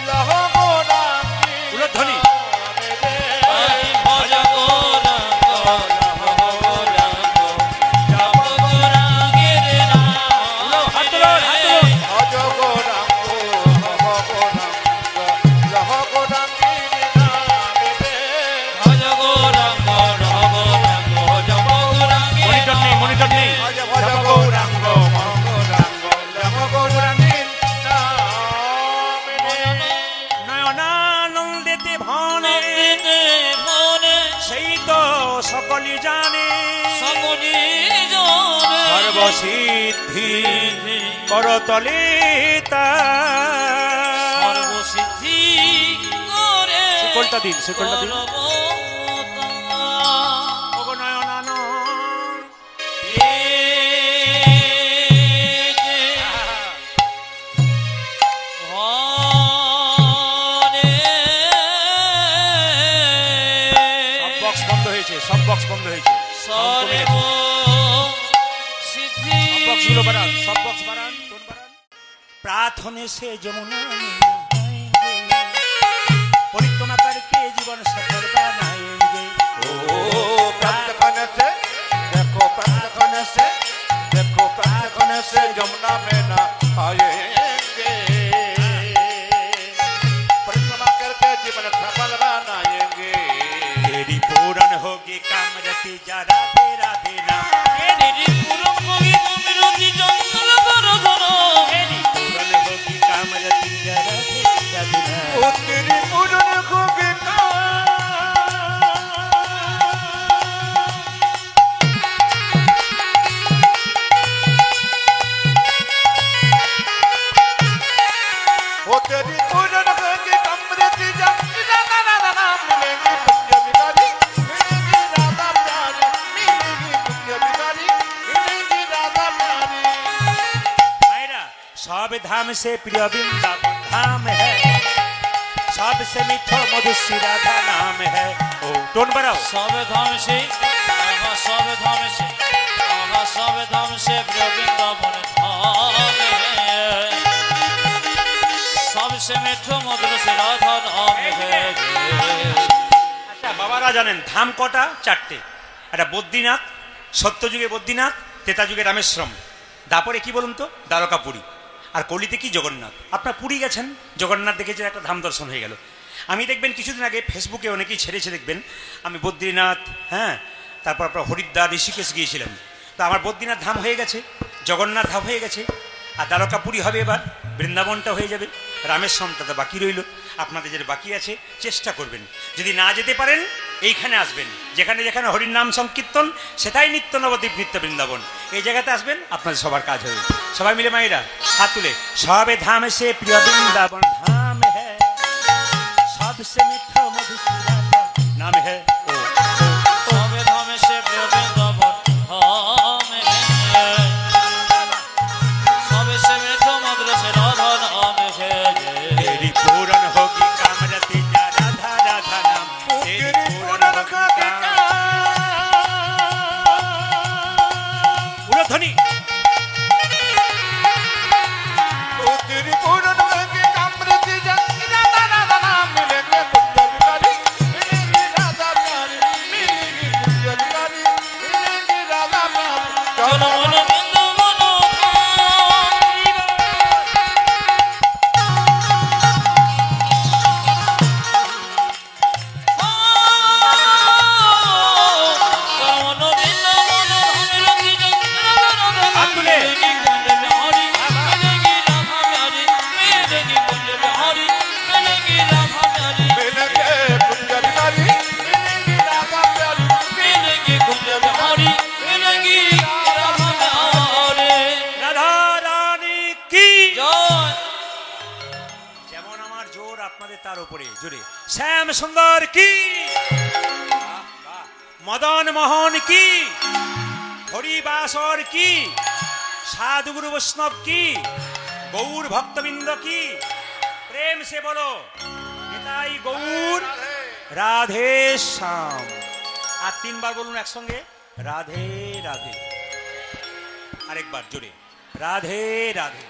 লহ গৌরাঙ্গের উলধ্বনি। নামে রে। আমি ভজ গৌরাঙ্গ লহ গৌরাঙ্গ জপ গৌরাঙ্গের নামে হাত তুলুন, হাত রে তুলুন। ভজ গৌরাঙ্গ লহ গৌরাঙ্গের নামে রে। ভজ গৌরাঙ্গ লহ গৌরাঙ্গ জপ গৌরাঙ্গের মনিটর নেই, মনিটর নেই। ভজ ভজ গৌরাঙ্গ লহ গৌরাঙ্গের নামে রে। নয়নানন্দেতে ভনে নন্দিতে ভনে সেই তো সকলই জানে সকলি জনে সর্বসিদ্ধি করতলে তার। সর্বসিদ্ধি করে শিকলটা দিন, শিকলটা দিন। সর্বতা। ওগো নয়নানন্দ এতে ভনে সব বক্স বন্ধ হয়েছে, সব বক্স বন্ধ হয়েছে। সর্ব সিদ্ধি বক্সগুলো বাড়ান, সব বক্স বাড়ান, টোন বাড়ান। প্রার্থনে সে যমুনা পরিক্রমা করকে জীবন সফল বানাएंगे। ओ प्राप्त करने से देखो, प्राप्त करने से देखो, प्राप्त करने से यमुना में न आएंगे। परिक्रमा करके जीवन सफल बनाएंगे। तेरी पूर्ण होगी कामरति जा राधे राधे नाम। এদেরই পুরম কবি কবিরতি জঙ্গল বরধন तेरी पूर्ण होगी कामरति जा राधे राधे नाम। ओ तेरी पूर्ण होगी ओ तेरी पूर्ण होगी कामरति जंगल नाम मिलेंगे पुण्य भिखारी मिलेंगी राधा प्यारी मिलेंगी पुण्य भिखारी मिलेंगी राधा प्यारी। मायरा सब धाम से प्रिय वृंदावन धाम है, सबसे मीठो मधुर राधा नाम है। ओ टोन बढ़ाओ। সবে ধাম সে আমার সবে ধাম সে আমার সবে ধাম সে বৃন্দাবন ধাম সবসে মিঠো মধুর সে রাধা নাম হে আচ্ছা বাবারা জানেন ধাম কটা? চারটে। একটা বদ্রীনাথ, সত্যযুগে বদ্রীনাথ, ত্রেতাযুগে রামেশ্বরম, দাপরে কি বলুন তো দ্বারকাপুরী, আর কলিতে কি জগন্নাথ। আপনার পুরী গেছেন, জগন্নাথ দেখেছেন, একটা ধাম দর্শন হয়ে গেল। আমি দেখবেন কিছুদিন আগে ফেসবুকে অনেকেই ছেড়েছে দেখবেন, আমি বদ্রীনাথ, হ্যাঁ, তারপর আপনার হরিদ্বার, ঋষিকেশ গিয়েছিলাম। তো আমার বদ্রীনাথ ধাম হয়ে গেছে, জগন্নাথ ধাম হয়ে গেছে, আর দ্বারকাপুরী হবে, এবার বৃন্দাবনটা হয়ে যাবে, রামেশ্বরমটা তো বাকি রইল। আপনাদের যেটা বাকি আছে চেষ্টা করবেন, যদি না যেতে পারেন এইখানে আসবেন, যেখানে যেখানে হরির নাম সংকীর্তন সেটাই নিত্য নবদ্বীপ নিত্য বৃন্দাবন, এই জায়গাতে আসবেন, আপনাদের সবার কাজ হবে। সবাই মিলে মায়েরা হাত তুলে সবে ধাম সে প্রিয় বৃন্দাবন ধাম হ্যাঁ, सबसे मीठा मधुर राधा नाम है। ओ সবে ধাম সে বৃন্দাবন ধাম হে সবসে মিঠো মধুর সে রাধা নাম হে तेरी पूर्ण होगी कामरति जा राधा राधा नाम। तेरी पूर्ण होगी उलध्वनि। ओ तेरी पूर्ण होगी कामरति जंगल তাহলে তার উপরে জোরে শ্যাম সুন্দর কি, বাহ, বাহ। মদন মোহন কি, হরিবাসর কি, সাধুগুরু বৈষ্ণব কি, গৌর ভক্তবৃন্দ কি, প্রেম সে বলো নিতাই গৌর রাধে শ্যাম। আর 3 বার বলুন একসঙ্গে রাধে রাধে। আরেকবার জোরে রাধে রাধে।